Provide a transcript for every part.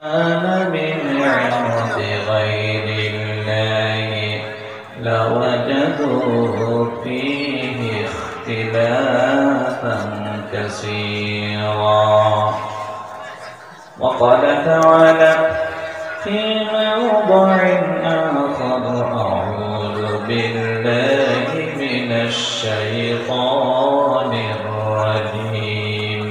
كان من عند غير الله لوجدوا فيه اختلافا كثيرا. وقال تعالى في موضع آخر: أعوذ بالله من الشيطان الرجيم.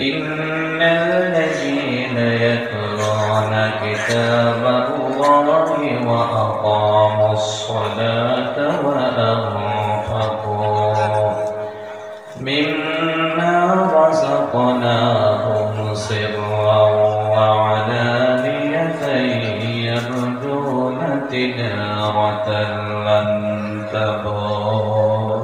إن الذين يتلون كتاب الله وأقاموا الصلاة وأنفقوا مما رزقناهم سرا وعلانية يرجون تجارة لن تبور.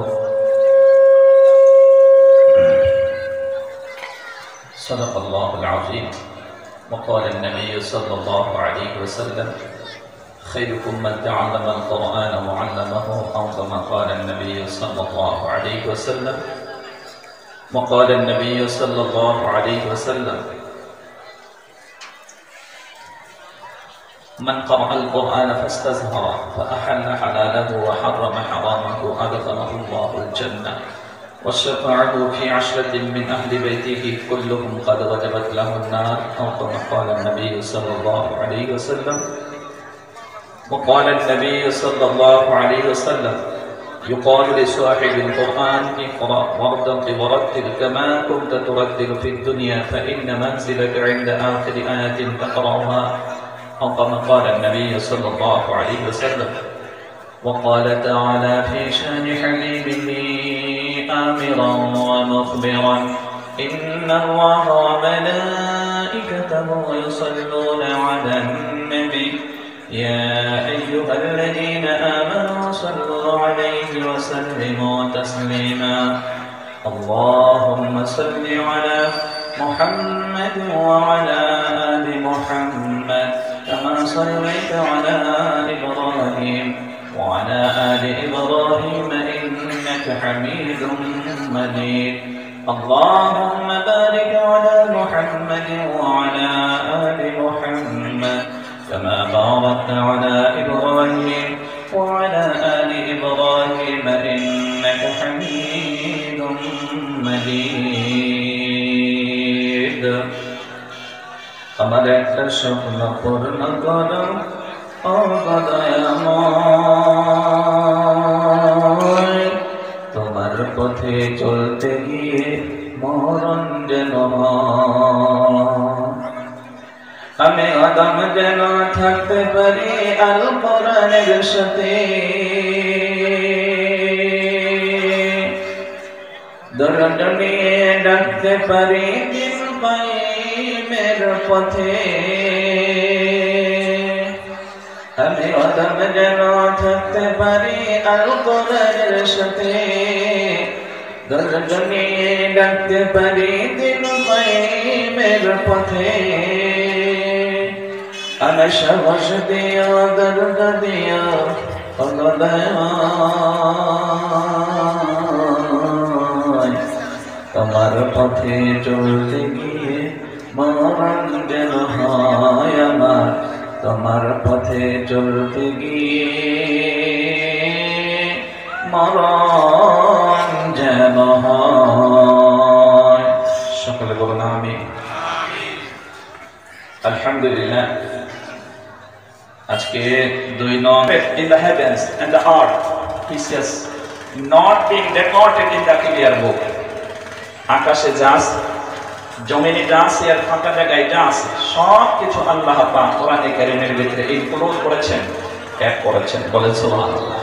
صدق الله العظيم. وقال النبي صلى الله عليه وسلم: خيركم من تعلم القرآن وعلمه، أو كما قال النبي صلى الله عليه وسلم. وقال النبي صلى الله عليه وسلم: من قرأ القرآن فاستزهر فأحل حلاله وحرم حرامه أدخله الله الجنة وشفعه في 10 من أهل بيته كلهم قد وجبت له النار، أو كما قال النبي صلى الله عليه وسلم. وقال النبي صلى الله عليه وسلم: يقال لصاحب القرآن: اقرأ وارتق ورتل كما كنت ترتل في الدنيا فإن منزلك عند آخر آية تقرأها، أو كما قال النبي صلى الله عليه وسلم. وقال تعالى في شأن حبيبه آمرا ومخبرا: إن الله وملائكته يصلون على النبي يا أيها الذين آمنوا صلوا عليه وسلموا تسليما. اللهم صل على محمد وعلى آل محمد كما صليت على إبراهيم وعلى آل إبراهيم إنك حميد مجيد. اللهم بارك على محمد وعلى آل محمد كما باركت على إبراهيم وعلى آل إبراهيم إنك حميد مجيد. আমার একটা স্বপ্ন পূর্ণ করো ও দয়াময়, তোমার পথে চলতে গিয়ে মরণ যেন আমি আদম যেন থাকতে পারি আল কোরআনের সাথে, দরদ নিয়ে ডাকতে পারি দিন কায়েমের পথে। আমি আদম যেন থাকতে পারি আল কোরআনের সাথে, দরদ নিয়ে ডাকতে পারি দিন কায়েমের পথে। আমি সাহস দিও দরদ দিও দয়াময়, তোমার পথে চলতে গিয়ে মরণ যেন হয় আমার, তোমার পথে চলতে গিয়ে মরণ যেন হয়। সকলে বলুন আমিন। আলহামদুলিল্লাহ। আজকে 2 নং in the heavens and the earth he says not being recorded in the clear book। আকাশে যা আছে, জমিনে যা আছে, আর ফাঁকা জায়গায় যা আছে, সব কিছু আল্লাহ পাক কোরআনে কারীমের ভিতরে ইনক্লুড করেছেন, অ্যাড করেছেন। বলেন সুবহানাল্লাহ।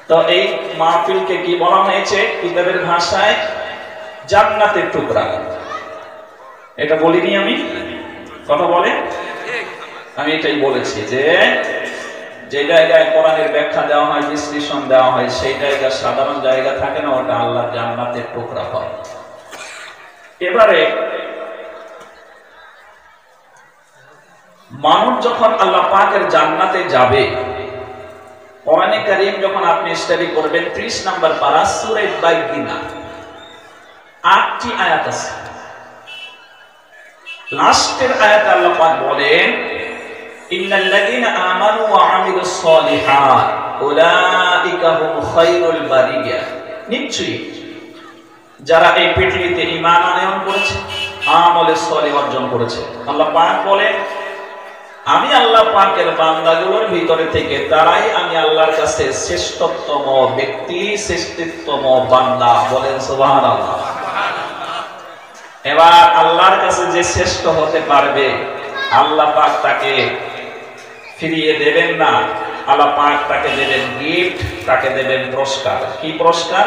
তো এই মাহফিলকে কি বলা হয়েছে কিতাবের ভাষায়? জান্নাতের টুকরা। এটা বলিনি আমি? কথা বলে? আমি এটাই বলেছি যে যে জায়গায় কোরআনের ব্যাখ্যা দেওয়া হয়, বিশ্লেষণ দেওয়া হয়, সেই জায়গা সাধারণ জায়গা থাকে না, ওটা আল্লাহর জান্নাতের টুকরা হয়। এবারে মানুষ যখন আল্লাহ পাকের জান্নাতে যাবে, কোরআনে কারীম যখন আপনি স্টাডি করবেন 30 নম্বর পারা সূরা বাইয়িনা 8টি আয়াত আছে। লাস্টের আয়াতে আল্লাহ পাক বলেন ইন্নাল্লাযীনা আমানু ওয়া আমিলুস সলিহাত উলাইকা হুম খায়রুল বারিয়া, নিশ্চয়ই যারা এই পৃথিবীতে ঈমান আনয়ন করেছে, আমলে সলিহ অর্জন করেছে, আল্লাহ পাক বলেন আমি আল্লাহ পাকের বান্দাগুলোর ভিতরে থেকে তারাই আমি আল্লাহর কাছে শ্রেষ্ঠতম ব্যক্তি, শ্রেষ্ঠতম বান্দা। বলেন সুবহানাল্লাহ। এবার আল্লাহর কাছে যে শ্রেষ্ঠ হতে পারবে আল্লাহ পাক তাকে ফিরিয়ে দেবেন না, আল্লাহ পাক তাকে দেবেন গিফট, তাকে দেবেন পুরস্কার। কি পুরস্কার?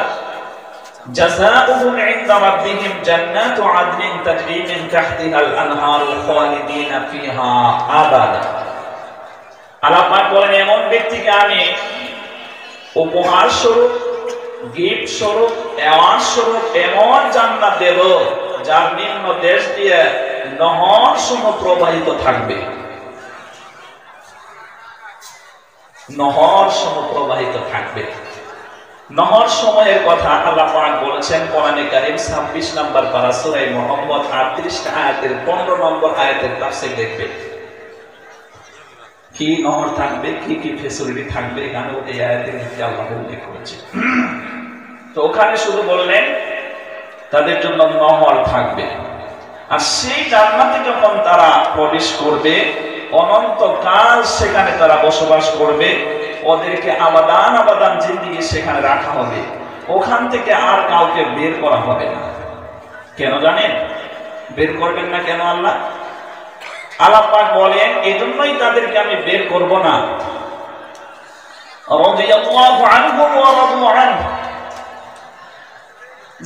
জাযাউহুম ইনদা রাব্বিহিম জান্নাতু আদনিন তাজরি মিন তাহতিহাল আনহারু খালিদিনা ফিহা আবাদা। আল্লাহ পাক বলেন এমন ব্যক্তিকে আমি উপহার স্বরূপ, গিফট স্বরূপ, অ্যাওয়ার্ড স্বরূপ এমন জান্নাত দেব যার নিম্ন দেশ দিয়ে নহর সমূহ প্রবাহিত থাকবে, নহর সমূহ প্রবাহিত থাকবে। নহর সময়ের কথা আল্লাহ পাক বলেছেন কোরআনে কারীম 26 নম্বর পারা সূরা মুহাম্মদ 38 আয়াতের 15 নম্বর আয়াতের তাফসীর দেখবে। কি নহর থাকবে, কি কি ফ্যাসিলিটি থাকবে, এখানে এই আয়াতের মধ্যে আল্লাহ উল্লেখ করেছে। তো ওখানে শুধু বললেন তাদের জন্য নহর থাকবে, আর সেই জান্নাতে যখন তারা প্রবেশ করবে অনন্তকাল সেখানে তারা বসবাস করবে, ওদেরকে আবাদান আবাদান জিন্দেগি সেখানে রাখা হবে, ওখান থেকে আর কাউকে বের করা হবে না। কেন জানেন বের করবেন না কেন? আল্লাহ পাক বলেন এজন্যই তাদেরকে আমি বের করব না। রাদিয়াল্লাহু আনহু ওয়া রাদু আনহু,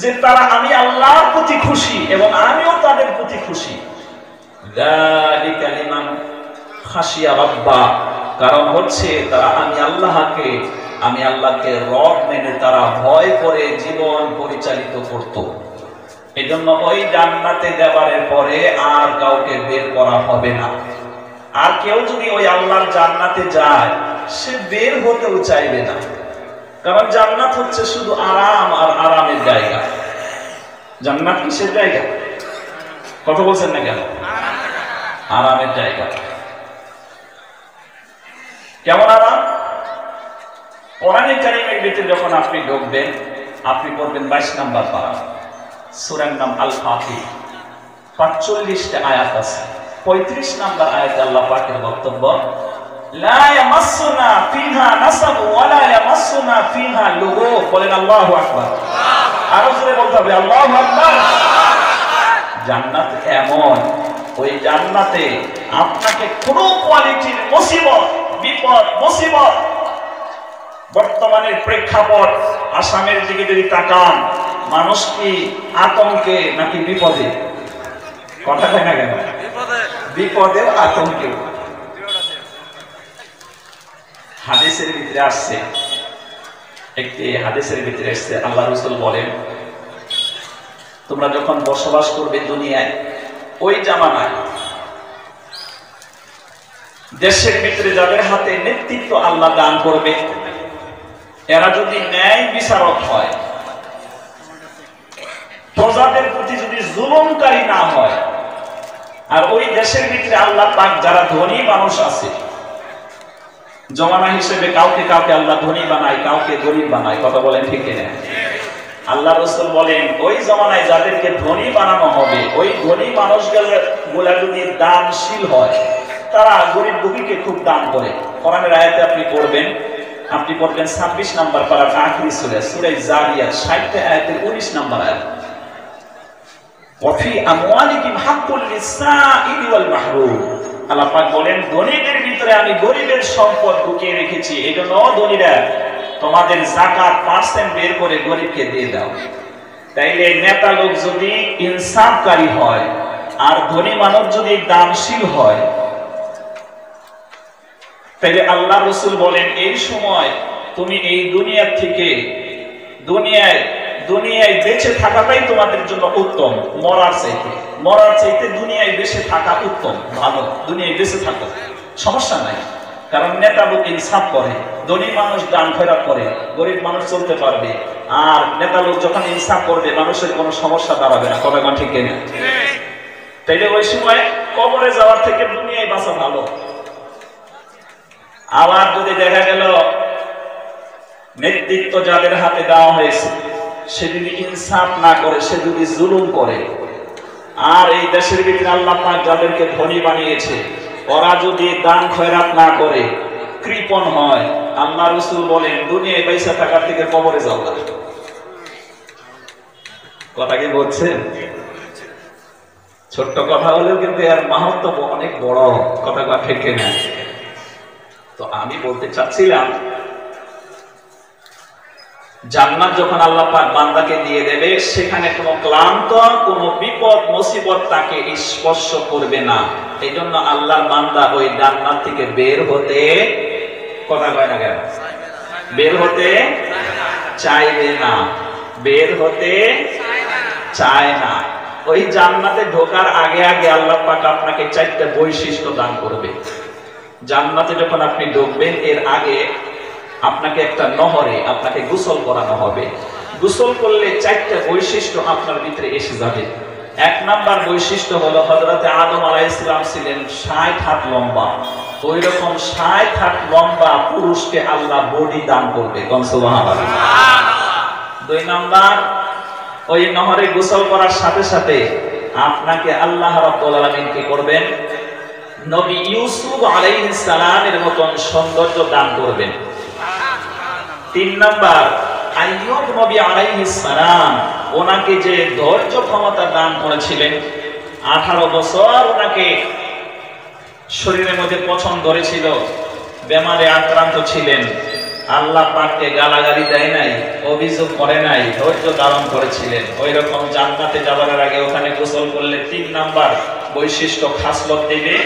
যে তারা আমি আল্লাহর প্রতি খুশি এবং আমিও তাদের প্রতি খুশি। যালিকা লিমান খাশিয়া রাব্বা, কারণ হচ্ছে তারা আমি আল্লাহকে রব মেনে তারা ভয় করে জীবন পরিচালিত করত। এই জন্য ওই জান্নাতে যাবার পরে আর কাউকে বের করা হবে না। আর কেউ যদি ওই আল্লাহর জান্নাতে যায় সে বের হতেও চাইবে না, কারণ জান্নাত হচ্ছে শুধু আরাম আর আরামের জায়গা। জান্নাত কিসের জায়গা? কথা বলছেন না কেন? আরামের জায়গা। কেমন আরাম? কোরআনে কারীমের ভিতরে যখন আপনি ঢুকবেন আপনি পড়বেন 22 নম্বর পারা, সূরার নাম আল ফাতির, 45টা আয়াত আছে। 35 নম্বর আয়াতে আল্লাহ পাকের বক্তব্য লা ইয়ামাসসুনা ফিহা নাসাব ওয়া লা ইয়ামাসসুনা ফিহা লুগুব। বলেন আল্লাহু আকবার। আরো জোরে বলতে হবে আল্লাহু আকবার। জান্নাত এমন, ওই জান্নাতে আপনাকে কোনো কোয়ালিটির মুসিবত, বিপদ, মুসিবত, বর্তমানের প্রেক্ষাপট আসামের দিকে যদি তাকান মানুষ কি আতঙ্কে নাকি বিপদে? কথা কয় না কেন? বিপদে, আতঙ্কে। হাদিসের ভিতরে আসছে, একটি হাদিসের ভিতরে আসছে আল্লাহ রাসূল বলেন তোমরা যখন বসবাস করবে দুনিয়ায়, ওই জামানায় দেশের ভিতরে যাদের হাতে নেতৃত্ব আল্লাহ দান করবে এরা যদি ন্যায় বিচারক হয়, প্রজাদের প্রতি যদি জুলুমকারী না হয়, আর ওই দেশের ভিতরে আল্লাহ পাক যারা ধনী মানুষ আছে, জমানা হিসেবে কাউকে কাউকে আল্লাহ ধনী বানায়, কাউকে গরিব বানায়। কথা বলেন ঠিক কিনা? আল্লাহ রাসূল বলেন ওই জমানায় যাদেরকে ধনী বানানো হবে ওই ধনী মানুষগুলা যদি দানশীল হয়, তারা গরিব দুঃখীকে খুব দান করে। কোরআনের আয়াতে আপনি পড়বেন 26 নম্বর পারা আখিরি সূরা, সূরা জারিয়াত 60 আয়াতের 19 নম্বর আয়াত, ওয়াফি আমওয়ালিকুম হাক্কুল লিসাইলি ওয়াল মাহরুম। আল্লাহ পাক বলেন ধনীদের ভিতরে আমি গরিবের সম্পদ ঢুকিয়ে রেখেছি, এজন্য ধনীরা তোমাদের যাকাত পার্সেন্ট বের করে গরিবকে দিয়ে দাও। তাইলে নেতা লোক যদি ইনসাফকারী হয় আর ধনী মানুষ যদি দানশীল হয়, তাইলে আল্লাহ রাসূল বলেন এই সময় তুমি এই দুনিয়া থেকে দুনিয়ায় বেঁচে থাকাটাই তোমাদের জন্য উত্তম, মরার চাইতে দুনিয়ায় বেঁচে থাকা উত্তম, ভালো। দুনিয়ায় বেঁচে থাকো, সমস্যা নাই, কারণ নেতা লোক ইনসাফ করে, ধনী মানুষ দান খয়রাত করে, গরিব মানুষ চলতে পারবে। আর নেতা লোক যখন ইনসাফ করবে মানুষের কোনো সমস্যা দাঁড়াবে না। কথা ঠিক কিনা? তাইলে ওই সময় কবরে যাওয়ার থেকে দুনিয়ায় বাঁচা ভালো। আবার যদি দেখা গেল নেতৃত্ব যাদের হাতে দেওয়া হয়েছে সে যদি ইনসাফ না করে, সে যদি জুলুম করে, আর এই দেশের ভিতরে আল্লাহ পাক যাদেরকে ধনী বানিয়েছে ওরা যদি দান খয়রাত না করে, কৃপণ হয়, আল্লাহ রাসূল বলেন দুনিয়ায় পয়সা থাকার থেকে কবরে যাও না। কথা কি বলছেন? ছোট্ট কথা হলেও কিন্তু এর মাহাত্ম্য অনেক বড়। কথা ঠিক না? তো আমি বলতে চাচ্ছিলাম, জান্নাত যখন আল্লাহ পাক বান্দাকে দিয়ে দেবে, সেখানে কোনো ক্লান্ত, কোনো বিপদ মুসিবত তাকে স্পর্শ করবে না। এই জন্য আল্লাহর বান্দা ওই জান্নাত থেকে বের হতে, কথা কয় না কেন, বের হতে চাইবে না, বের হতে চায় না। ওই জান্নাতে ঢোকার আগে আগে আল্লাহ পাক আপনাকে 4টা বৈশিষ্ট্য দান করবে। জান্নাতে যখন আপনি ঢুকবেন এর আগে আপনাকে একটা নহরে আপনাকে গোসল করানো হবে। গোসল করলে 4টা বৈশিষ্ট্য আপনার ভিতরে এসে যাবে। 1 নাম্বার বৈশিষ্ট্য হলো হযরতে আদম আলাইহিস সালাম ছিলেন 60 হাত লম্বা। ওই রকম 60 হাত লম্বা পুরুষকে আল্লাহ বডি দান করবে। কোন সুবহানাল্লাহ। 2 নাম্বার, ওই নহরে গোসল করার সাথে সাথে আপনাকে আল্লাহ রাব্বুল আলামিন কি করবেন? নবী ইউসুফ আলাইহিস সালামের মতন সৌন্দর্য দান করবেন। 3 নাম্বার, আইয়ুব নবী আলাইহিস সালাম ওনাকে যে ধৈর্য ক্ষমতা দান করেছিলেন, 18 বছর ওনাকে শরীরের মধ্যে পছন্দ ধরেছিল, বেমারে আক্রান্ত ছিলেন, আল্লাহ পাককে গালাগালি দেয় নাই, অভিযোগ করে নাই, ধৈর্য ধারণ করেছিলেন। ওই রকম জান্নাতে যাবার আগে ওখানে গোসল করলে 3 নাম্বার বৈশিষ্ট্য খাসলত দেবে,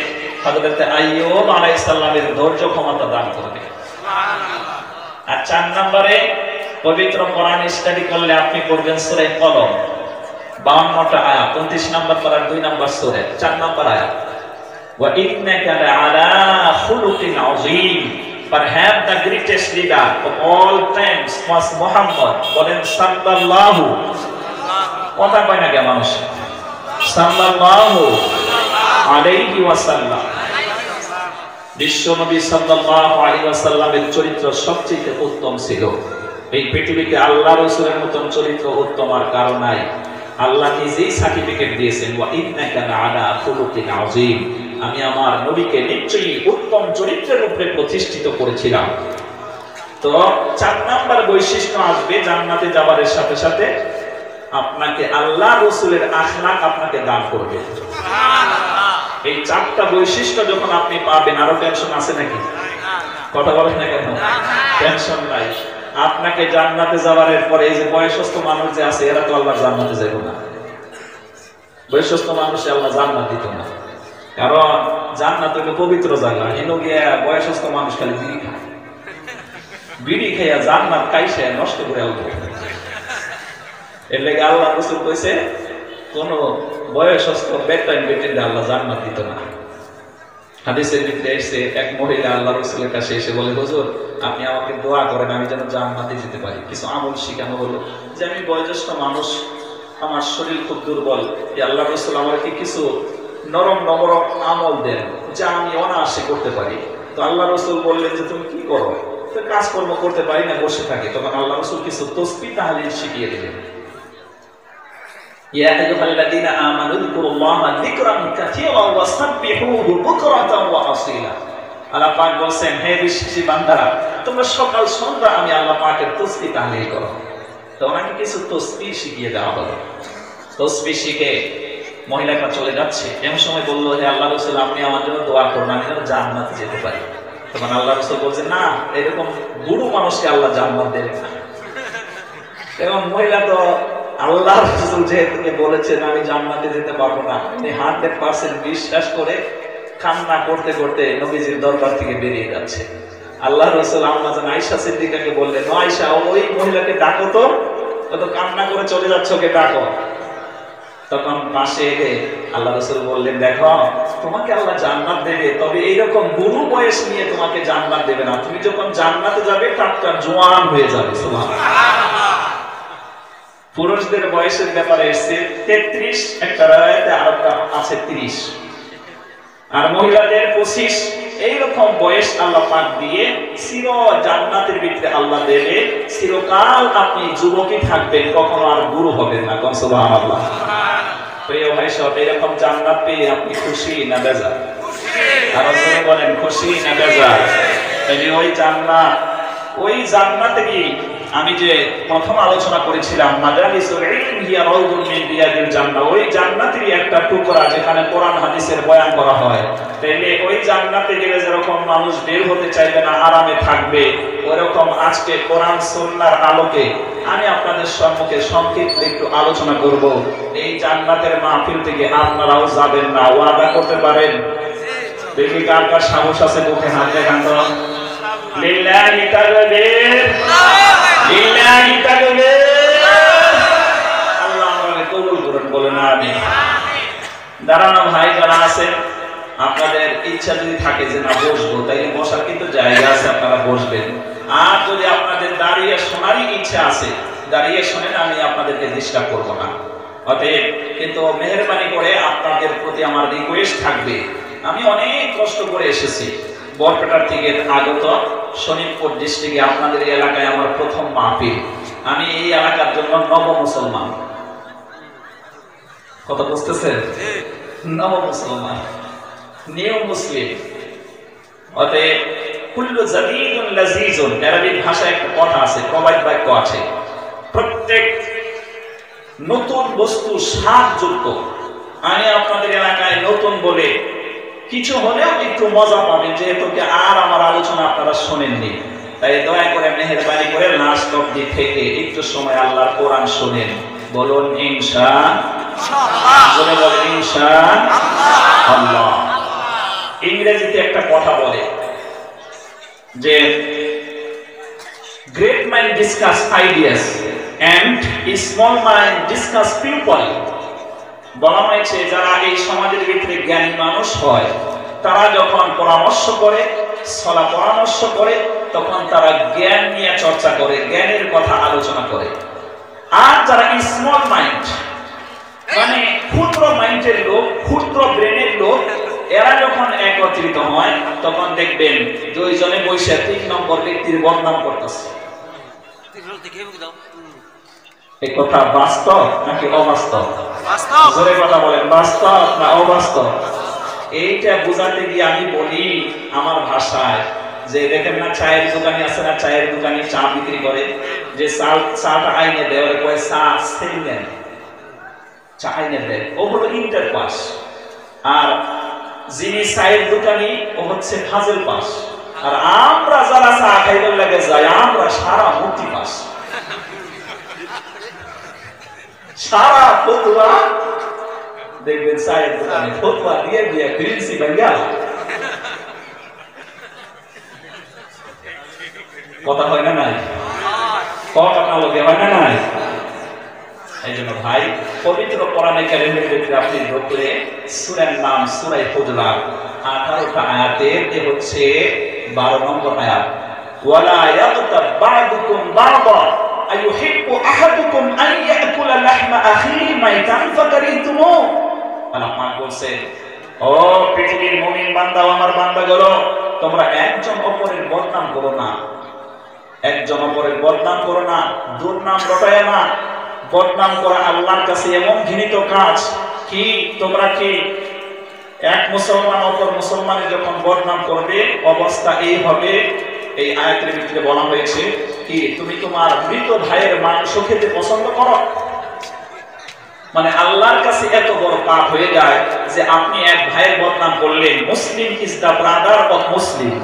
হযরত আইয়ুব আলাইহিস সালামের ধৈর্য ক্ষমতা দান করবে। আর 4 নম্বরে পবিত্র কোরআন স্টাডি করলে আপনি পড়বেন সূরা কলম, 52টা আয়াত, 29 নম্বর পারার 2 নম্বর সূরা, 4 নম্বর আয়াত, ওয়া ইন্নাকা লাআলা খুলুকিন আযীম, perhaps the greatest leader of all times was Muhammad, বলেন সাল্লাল্লাহু, কথা কয় না কে মানুষ, সাল্লাল্লাহু আলাইহি ওয়াসাল্লাম। বিশ্বনবী সাল্লাল্লাহু আলাইহি ওয়াসাল্লামের চরিত্র সবচেয়ে উত্তম ছিল। এই পৃথিবীতে আল্লাহ রাসূলের মতন চরিত্র উত্তম আর কারো নাই। আল্লাহ নিজেই সার্টিফিকেট দিয়েছেন, ওয়া ইন্নাকা লাআলা খুলুকিন আযীম, আমি আমার নবীকে নিশ্চয়ই উত্তম চরিত্রের উপরে প্রতিষ্ঠিত করেছিলাম। তো 4 নাম্বার বৈশিষ্ট্য আসবে জান্নাতে যাবার সাথে সাথে, আপনাকে আল্লাহ রাসূলের আখলাক আপনাকে দান করবে। সুবহানাল্লাহ। এই 4টা বৈশিষ্ট্য যখন আপনি পাবেন, আরো টেনশন আছে নাকি? কথা বলেন না কেন? টেনশন নাই। আপনাকে জান্নাতে যাওয়ার পরে এই যে বয়সস্থ মানুষ যে আছে, এরা তো আল্লাহ জান্নাতে যাবে না। বয়সস্থ মানুষ আল্লাহ জান্নাত দিত না, কারণ জান্নাত হলো পবিত্র জায়গা। হেন গিয়া বয়সস্থ মানুষ খালি বিড়ি খায়, বিড়ি খাইয়া জান্নাত খাইছে নষ্ট করে আলবো। এর লেগে আল্লাহ রাসূল কইছে কোন বয়সস্থ বেটাইন বেটিনদের আল্লাহ জান্নাত দিত না। হাদিসের ভিতরে এসে এক মহিলা আল্লাহ রাসূলের কাছে এসে বলে, হুজুর আপনি আমাকে দোয়া করেন আমি যেন জান্নাতে যেতে পারি। কিছু আমল শিখানো হলো, যে আমি বয়োজ্যেষ্ঠ মানুষ, আমার শরীর খুব দুর্বল, আল্লাহ রাসূল আমাকে কিছু নরম নরম আমল দেন যা আমি অনায়াসে করতে পারি। তো আল্লাহ রাসূল বললেন যে তুমি কি করো? তো কাজকর্ম করতে পারি না, বসে থাকি। তখন আল্লাহ রাসূল কিছু তাসবিহ তাহলিল শিখিয়ে দিলেন। ইয়া আইয়ুহাল্লাযীনা আমানু যিকুরুল্লাহা যিকরান কাসীরা ওয়াসাব্বিহুহু বুকরাতান ওয়া আসীলা। আল্লাহ পাক বলেন, হে বিশ্বাসী বান্দারা, তোমরা সকাল সন্ধ্যা আমি আল্লাহ পাকের তাসবিহ তাহলিল করো। তো ওনাকে কিছু তাসবিহ শিখিয়ে দেওয়া হলো। তাসবিহ শিখে মহিলাটা চলে যাচ্ছে, এমন সময় বললো, হে আল্লাহ রাসূল আপনি আমার জন্য দোয়া করুন, আমি যেন জান্নাতে যেতে পারি। তখন আল্লাহ রাসূল বলছেন, না, এরকম বুড়ো মানুষকে আল্লাহ জান্নাত দেবে না। এবং মহিলা তো আল্লাহ রাসূল যেহেতু বলেছেন আমি জান্নাতে যেতে পারবো না, উনি 100% বিশ্বাস করে কান্না করতে করতে নবীজির দরবার থেকে বেরিয়ে যাচ্ছে। আল্লাহ রাসূল আম্মা জান আয়েশা সিদ্দিকাকে বললেন, আয়েশা ওই মহিলাকে ডাকো তো, ও তো কান্না করে চলে যাচ্ছে, ওকে ডাকো। তখন পাশে এলে আল্লাহ রাসূল বললেন, দেখো তোমাকে আল্লাহ জান্নাত দেবে, তবে এইরকম বুড়ো বয়স নিয়ে তোমাকে জান্নাত দেবে না। তুমি যখন জান্নাতে যাবে টাটকা জওয়ান হয়ে যাবে। সুবহানাল্লাহ। পুরুষদের বয়সের ব্যাপারে এসছে 33, একটা রায়তে আরেকটা আছে 30, আর মহিলাদের 25। এইরকম বয়স আল্লাহ পাক দিয়ে চির জান্নাতের ভিতরে আল্লাহ দেবে, চিরকাল আপনি যুবকই থাকবেন, কখনো আর বুড়ো হবেন না। কোন সুবহানাল্লাহ। প্রিয় ভাই সব, এরকম জান্নাত পেয়ে আপনি খুশি না বেজার? আরো জোরে বলেন, খুশি না বেজার? ওই জান্নাত, ওই জান্নাতে কি আমি যে প্রথম আলোচনা করেছিলাম, মাজালিসুল ইলম হিয়া রাউদুন মিন রিয়াদিল জান্নাহ, ওই জান্নাতেরই একটা টুকরা যেখানে কোরআন হাদিসের বয়ান করা হয়। তাইলে ওই জান্নাতে গেলে যেরকম মানুষ বের হতে চাইবে না, আরামে থাকবে, ওরকম আজকে কোরআন সুন্নাহর আলোকে আমি আপনাদের সম্মুখে সংক্ষিপ্ত একটু আলোচনা করব। এই জান্নাতের মাহফিল থেকে আপনারাও যাবেন না, ওয়াদা করতে পারেন? দেখি কার কার সাহস আছে, মুখে হাত দেখান তো। লিল্লাহি তাকবীর, লিল্লাহি তাকবীর। আল্লাহ আমাকে কবুল করুন, বলেন আমিন। দাঁড়ানো ভাই যারা আছেন, আপনাদের ইচ্ছা যদি থাকে যে না বসবো, তাইলে বসার কিন্তু জায়গা আছে, আপনারা বসবেন। আর যদি আপনাদের দাঁড়িয়ে শোনারই ইচ্ছা আছে, দাঁড়িয়ে শোনেন, আমি আপনাদেরকে ডিস্টার্ব করবো না। অতএব কিন্তু মেহেরবানি করে আপনাদের প্রতি আমার রিকোয়েস্ট থাকবে, আমি অনেক কষ্ট করে এসেছি বরপেটার থেকে আগত, শরীফপুর ডিস্ট্রিক্টে আপনাদের এই এলাকায় আমার প্রথম মাহফিল। আমি এই এলাকার জন্য নব মুসলমান। কথা বুঝতেছেন? নব মুসলমান, নিউ মুসলিম। অতএব কুল্লু জাদীদুন লাযীজুন, আরবি ভাষায় একটা কথা আছে, প্রবাদ বাক্য আছে, প্রত্যেক নতুন বস্তু স্বাদযুক্ত। আমি আপনাদের এলাকায় নতুন বলে কিছু হলেও একটু মজা পাবেন, যেহেতু আর আমার আলোচনা আপনারা শোনেননি। তাই দয়া করে মেহেরবানি করে লাস্ট অবধি থেকে একটু সময় আল্লাহর কোরআন শোনেন। বলুন ইনশাআল্লাহ, বলে বলেন ইনশাআল্লাহ। ইংরেজিতে একটা কথা বলে যে great mind discuss ideas and small mind discuss people. বলা হয়েছে যারা এই সমাজের ভিতরে জ্ঞানী মানুষ হয়, তারা যখন পরামর্শ করে, সলা পরামর্শ করে, তখন তারা জ্ঞান নিয়ে চর্চা করে, জ্ঞানের কথা আলোচনা করে। আর যারা স্মল মাইন্ড, মানে ক্ষুদ্র মাইন্ডের লোক, ক্ষুদ্র ব্রেনের লোক, এরা যখন একত্রিত হয়, তখন দেখবেন দুইজনে বসে 3 নম্বর ব্যক্তির বদনাম করতেছে। এই কথা বাস্তব নাকি অবাস্তব? জোরে কথা বলেন, বাস্তব না অবাস্তব? এইটা বোঝাতে গিয়ে আমি বলি আমার ভাষায়, যে দেখেন না চায়ের দোকানি আছে না, চায়ের দোকানি চা বিক্রি করে, যে চাটা আইনে দেয়, কয় চা সেল দেন, চা আইনে দেয়, ও হলো ইন্টার পাস। আর যিনি চায়ের দোকানি, ও হচ্ছে ফাজেল পাস। আর আমরা যারা চা খাইবার লাগে যাই, আমরা সারা মুক্তি পাস, সারা ফতুয়া। দেখবেন চায়ের দোকানে ফতুয়া দিয়ে দিয়ে প্রিন্সিপাল গেল। কথা হয় না নাই? কথা লোকে হয় না নাই? এই জন্য ভাই, পবিত্র কোরআনে কারীমের ভিতরে আপনি ঢুকলে সূরার নাম সূরা হুজুরাত, 18টা আয়াতের এ হচ্ছে 12 নম্বর আয়াত। ওয়ালা ইয়াগতাব বা'দুকুম বা'দা আইয়ুহিব্বু আহাদুকুম আন ইয়াকুলা লাহমা আখিহি মাইতান ফাকারিতুমু। আল্লাহ পাক বলেন, ও পৃথিবীর মুমিন বান্দা, আমার বান্দাগুলো, তোমরা একজন অপরের বদনাম করো না, একজন অপরের বদনাম করো না, দুর্নাম রটায় না। বদনাম করা আল্লাহর কাছে এমন ঘৃণিত কাজ। কি তোমরা কি এক মুসলমান অপর মুসলমানের যখন বদনাম করবে, অবস্থা এই হবে। এই আয়াতের ভিতরে বলা হয়েছে কি, তুমি তোমার মৃত ভাইয়ের মাংস খেতে পছন্দ করো? মানে আল্লাহর কাছে এত বড় পাপ হয়ে যায় যে আপনি এক ভাইয়ের বদনাম করলেন। Muslim is the brother of Muslim,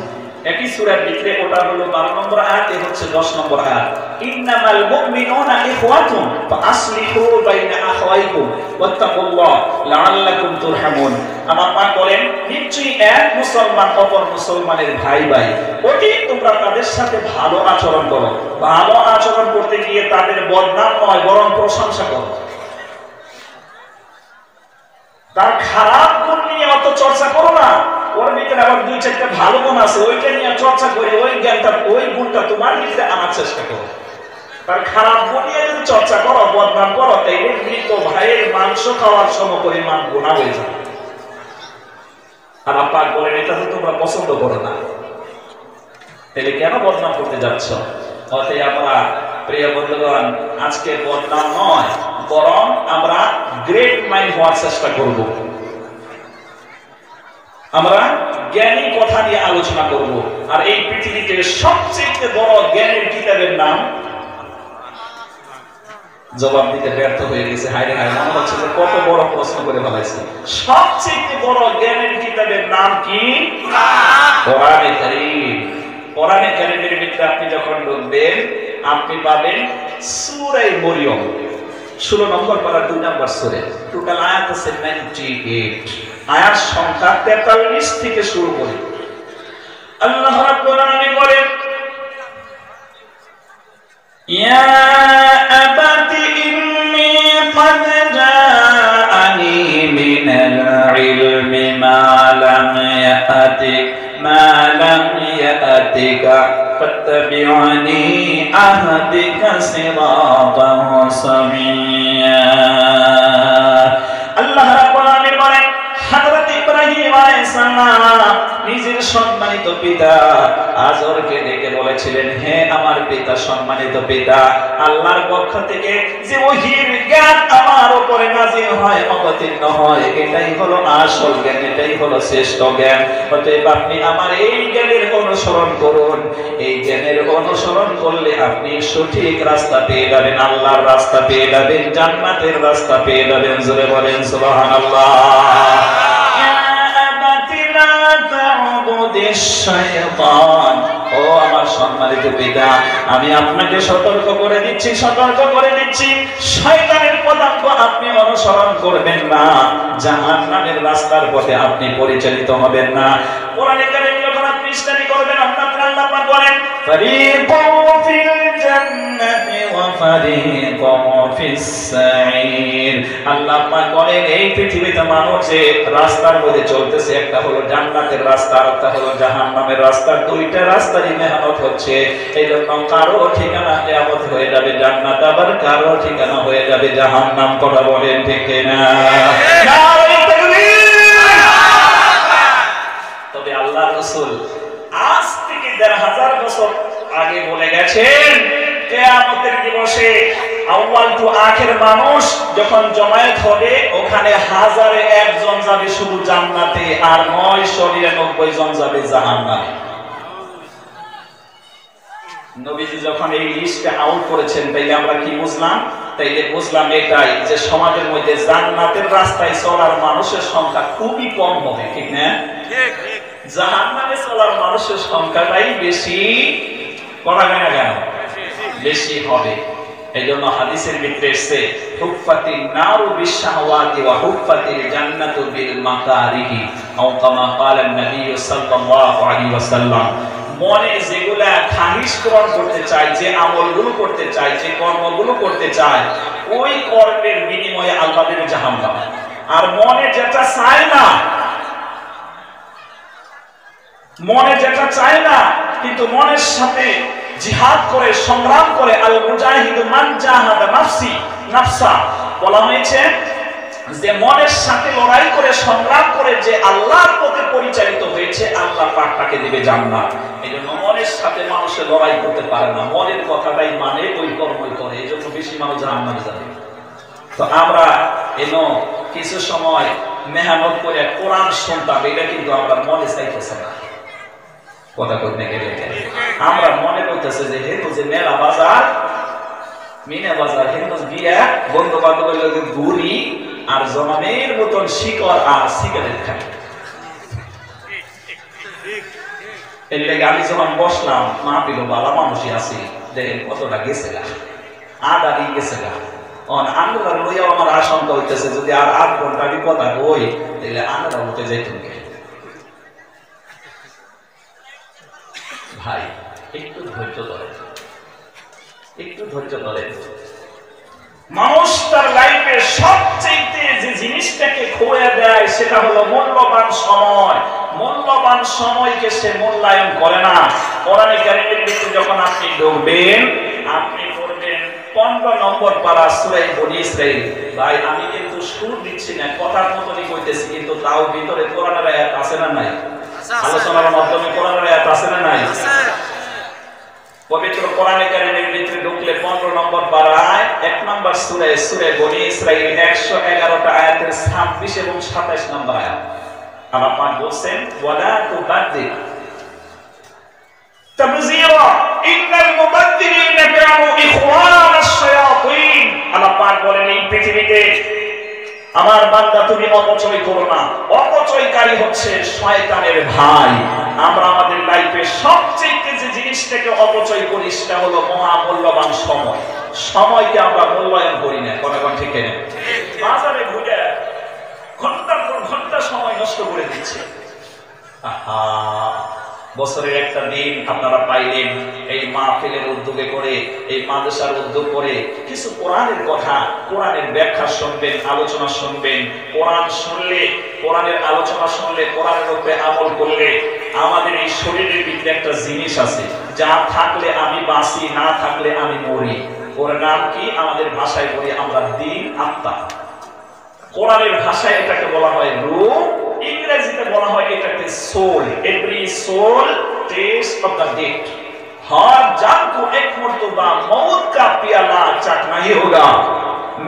একই সূরার ভিতরে, ওটা হলো 12 নম্বর আয়াত, এ হচ্ছে 10 নম্বর আয়াত। ইন্নামাল মুমিনুনা ইখওয়াতুন ফাআসলিহু বাইনা আখাওয়াইকুম ওয়াত্তাকুল্লাহ লাআল্লাকুম তুরহামুন। আমার পাক বলেন, নিশ্চয়ই এক মুসলমান অপর মুসলমানের ভাই ভাই, অতি তোমরা তাদের সাথে ভালো আচরণ করো। ভালো আচরণ করতে গিয়ে তাদের বদনাম নয়, বরং প্রশংসা করো। তার খারাপ গুণ নিয়ে অত চর্চা করো না, ওর ভিতরে আবার 2-4টা ভালো গুণ আছে, ওইটা নিয়ে চর্চা করে ওই জ্ঞানটা, ওই গুণটা তোমার ভিতরে আনার চেষ্টা করো। তার খারাপ বনিয়ে যদি চর্চা করো, বদনাম করো, তাইলে মৃত ভাইয়ের মাংস খাওয়ার সমপরিমাণ গুনাহ হয়ে যাবে। আর পাক বলেন এটা তো তোমরা পছন্দ করো না, তাহলে কেন বদনাম করতে যাচ্ছ? অতএব আমরা প্রিয় বন্ধুগণ, আজকে বদনাম নয়, বরং আমরা গ্রেট মাইন্ড হওয়ার চেষ্টা করব। আমরা জ্ঞানী কথা নিয়ে আলোচনা করব। আর এই পৃথিবীতে সবচেয়ে বড় জ্ঞানের কিতাবের নাম, জবাব দিতে ব্যর্থ হয়ে গেছে, হায় রে হায়, মনে হচ্ছে যে কত বড় প্রশ্ন করে ফেলাইছে। সবচেয়ে বড় জ্ঞানের কিতাবের নাম কি? কোরআনে কারীম। কোরআনে কারীমের ভিতরে আপনি যখন ঢুকবেন, আপনি পাবেন সূরা মরিয়ম 16 নম্বর পারা 2 নম্বর সূরা। টোটাল আয়াত আছে 98, আয়াত সংখ্যা 43 থেকে শুরু করে আল্লাহ রাব্বুল আলামিন বলেন, ইয়া আবাতি ইন্নী ক্বাদ জাআনি মিনাল ইলমি মা লাম ইয়াতিক মা লাম ইয়াতিকা ফাত্তাবি'নি আহদিকা সিরাতান সাবিয়্যা। আল্লাহ রাব্বুল আলামিন বলেন, হযরত ইব্রাহিম আলাইহিস সালাম নিজের সম্মানিত পিতা আজরকে ডেকে বলেছিলেন, হে আমার পিতা, সম্মানিত পিতা, আল্লাহর পক্ষ থেকে যে ওহীর জ্ঞান আমার উপরে নাযিল হয়, অবতীর্ণ হয়, এটাই হলো আসল জ্ঞান, এটাই হলো শ্রেষ্ঠ জ্ঞান। অতএব আপনি আমার এই জ্ঞানের অনুসরণ করুন। এই জ্ঞানের অনুসরণ করলে আপনি সঠিক রাস্তা পেয়ে যাবেন, আল্লাহর রাস্তা পেয়ে যাবেন, জান্নাতের রাস্তা পেয়ে যাবেন। জোরে বলেন সুবহানাল্লাহ। ও আমার সম্মানিত পিতা, আমি আপনাকে সতর্ক করে দিচ্ছি, শয়তানের পদাঙ্ক আপনি অনুসরণ করবেন না, জাহান্নামের রাস্তার পথে আপনি পরিচালিত হবেন না। কোরআনে কারীম যখন আপনি স্টাডি করবেন, আপনাকে আল্লাহ পাক বলেন, ফারিকুন ফিল জান্নাতি ওয়া ফারিকুন ফিস সাঈর। আল্লাহ পাক বলেন, এই পৃথিবীতে মানুষ যে রাস্তার মধ্যে চলতেছে, একটা হলো জান্নাতের রাস্তা, আর একটা হলো জাহান্নামের রাস্তা। দুইটা রাস্তারই মেহনত হচ্ছে। এই জন্য কারো ঠিকানা কিয়ামত হয়ে যাবে জান্নাত, আবার কারো ঠিকানা হয়ে যাবে জাহান্নাম। কথা বলেন ঠিক কিনা? তবে আল্লাহ রাসূল আজ থেকে ১৫০০ বছর আগে বলে গেছেন, কিয়ামতের দিবসে আউয়াল টু আখির মানুষ যখন জমায়েত হবে, ওখানে ১০০০ জন যাবে শুধু জান্নাতে, আর ৯৯৯ জন যাবে জাহান্নামে। নবীজি যখন এই লিস্টে আউট করেছেন, তাইলে আমরা কি বুঝলাম? তাইলে বুঝলাম এটাই যে সমাজের মধ্যে জান্নাতের রাস্তায় চলার মানুষের সংখ্যা খুবই কম হবে, ঠিক না? জাহান্নামে চলার মানুষের সংখ্যাটাই বেশি করাবে না, কেন বেশি হবে? এই জন্য হাদিসের ভিতরে এসেছে, হুফফাতিন নারু বিশ-শাহওয়াতি ওয়া হুফফাতিল জান্নাতু বিল মাকারিহি, আও কামা ক্বালা নবী সাল্লাল্লাহু আলাইহি ওয়াসাল্লাম। মনে যেগুলা খাহিশ পূরণ করতে চায়, যে আমলগুলো করতে চায়, যে কর্মগুলো করতে চায়, ওই কর্মের বিনিময়ে আল্লাহ দেবে জাহান্নাম। আর মনে যেটা চায় না, কিন্তু মনের সাথে জিহাদ করে, সংগ্রাম করে, আল মুজাহিদু মান জাহাদা নাফসা বলা হয়েছে যে মনের সাথে লড়াই করে, সংগ্রাম করে যে আল্লাহর পথে পরিচালিত হয়েছে, আল্লাহ পাক তাকে দিবে জান্নাত। এইজন্য মনের সাথে মানুষের লড়াই করতে পারে না, মনের কথাটাই মানে, ওই কর্মই করে। এইজন্য বেশি মানুষ জাহান্নামে যাবে। তো আমরা কিছু সময় মেহনত করে কোরআন শুনতাম, এটা কিন্তু আমরা মনে চাইতেছে না। কথা করতে গেলে আমরা মনে করতেছে যে হেতু যে মেলা বাজার, মিনা বাজার, হেতু গিয়া বন্ধু বান্ধবের লোক ঘুরি আর জমানের মতন শিকড় আর সিগারেট খাই। এর লেগে আমি যখন বসলাম, মা পিল বালা মানুষই আছি, দেখেন কতটা গেছে গা, আদারি গেছে গা। আন্দার লইয়াও আমার আশঙ্কা হইতেছে, যদি আর ৮ ঘন্টা আমি কথা কই, তাহলে আন্দারা উঠে যাইতেন। ভাই একটু ধৈর্য ধরেন। মানুষ তার লাইফে সবচেয়ে যে জিনিসটাকে খোয়া দেয়, সেটা হলো মূল্যবান সময়। মূল্যবান সময়কে সে মূল্যায়ন করে না। কোরআনে কারীমের ভিতরে যখন আপনি ঢুকবেন, আপনি পড়বেন 15 নম্বর পারা সূরা বনী ইসরাঈল। ভাই আমি কিন্তু সুর দিচ্ছি না, কথার মতই কইতেছি, কিন্তু তাও ভিতরে কোরআনের আয়াত আছে না নাই? আলোচনার মাধ্যমে কোরআনের আয়াত আছে না নাই? পবিত্র কোরআনে কারীমের ভিতরে ঢুকলে 15 নম্বর পারায় 1 নম্বর সূরা বনী ইসরাঈল 111টা আয়াতের 26 এবং 27 নম্বর আয়াত আল্লাহ পাক বলেন ওয়ালা তুবাদ্দির তাবযীরা ইন্নাল মুবাদ্দিরিনা কানু ইখওয়ানাশ শায়াতিন। আল্লাহ পাক বলেন এই পৃথিবীতে আমার বান্দা তুমি অপচয় করো না, অপচয়কারী হচ্ছে শয়তানের ভাই। আমরা আমাদের লাইফে সবচেয়ে যে জিনিসটাকে অপচয় করি সেটা হলো মহামূল্যবান সময়। সময়কে আমরা মূল্যায়ন করি না, কোন ঠিক না? বাজারে ঘুরে ঘন্টার পর ঘন্টা সময় নষ্ট করে দিচ্ছে। বছরের একটা দিন আপনারা পাইলেন এই মাহফিলের উদ্যোগে করে, এই মাদ্রাসার উদ্যোগ করে কিছু কোরআনের কথা, কোরআনের ব্যাখ্যা শুনবেন, আলোচনা শুনবেন। কোরআন শুনলে, কোরআনের আলোচনা শুনলে, কোরআনের উপরে আমল করলে আমাদের এই শরীরের ভিতরে একটা জিনিস আছে, যা থাকলে আমি বাঁচি, না থাকলে আমি মরি। ওর নাম কি? আমাদের ভাষায় বলি আমরা দিন, আত্মা। কোরআনের ভাষায় এটাকে বলা হয় রূহ, ইংরেজিতে বলা হয় এটাকে soul. Every soul taste of the death. हर जान को एक मर्तबा मौत का प्याला चखना ही होगा।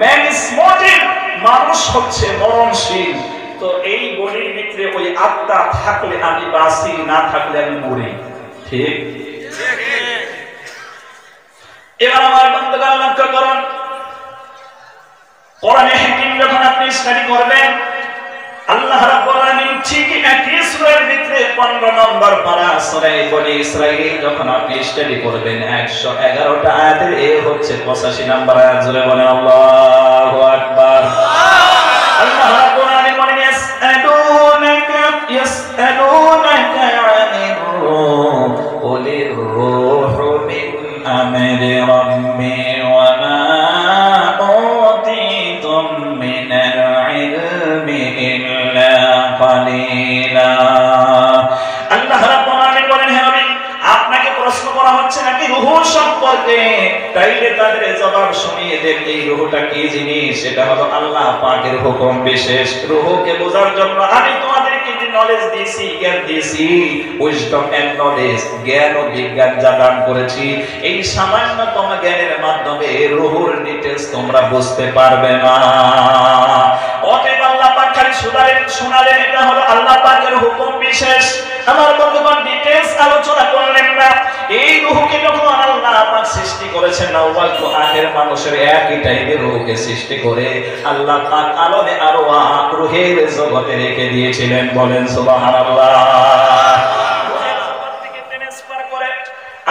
मैन इज मॉर्टल, মানুষ হচ্ছে মরণশীল। তো এই বডির ভিতরে ওই আত্মা থাকলে আমি বাঁচি, না থাকলে আমি মরি। ঠিক? এবার আমার বন্ধুগণ লক্ষ্য করুন, কোরআনে হাকিম যখন আপনি স্টাডি করবেন, আল্লাহ রাব্বুল আলামিন ঠিক একই সূরার ভিতরে 15 নম্বর পারা সূরা বনী ইসরাঈল যখন আপনি স্টাডি করবেন 111টা আয়াতের এ হচ্ছে 85 নম্বর আয়াত। জোরে বলেন আল্লাহু আকবার। আল্লাহ রাব্বুল আলামিন বলেন ইয়াসআলুনাকা আনির রূহ কুলির রূহু মিন আমরি রাব্বি ওয়া মা উতিতুম মিনাল ইলমি ইল্লা কালিলা। আল্লাহ রাব্বুল আলামিন বলেন হে নবী, আপনাকে প্রশ্ন করা হচ্ছে নাকি রূহ সম্পর্কে? তাইলে তাদের জবাব শুনিয়ে দেন এই রূহটা কি জিনিস। সেটা হলো আল্লাহ পাকের হুকুম বিশেষ। রূহকে বোঝার জন্য আমি তোমাদেরকে যে নলেজ দিয়েছি, জ্ঞান দিয়েছি, উইজডম এন্ড নলেজ, জ্ঞান ও বিজ্ঞান যা দান করেছি, এই সামান্যতম জ্ঞানের মাধ্যমে রূহের ডিটেইলস তোমরা বুঝতে পারবে না। অতএব আল্লাহ পাক খালি শোনালেন, এটা হলো আল্লাহ পাকের হুকুম বিশেষ। আমার বন্ধুগণ ডিটেইলস আলোচনা করলেন না। এই রূহকে যখন আল্লাহ পাক সৃষ্টি করেছেন, আউয়াল তো আখের মানুষের একই টাইপের রূহকে সৃষ্টি করে আল্লাহ পাক আলমে আরওয়াহ রূহের জগতে রেখে দিয়েছিলেন। বলেন সুবহানাল্লাহ। রূহের জগৎ থেকে ট্রান্সফার করে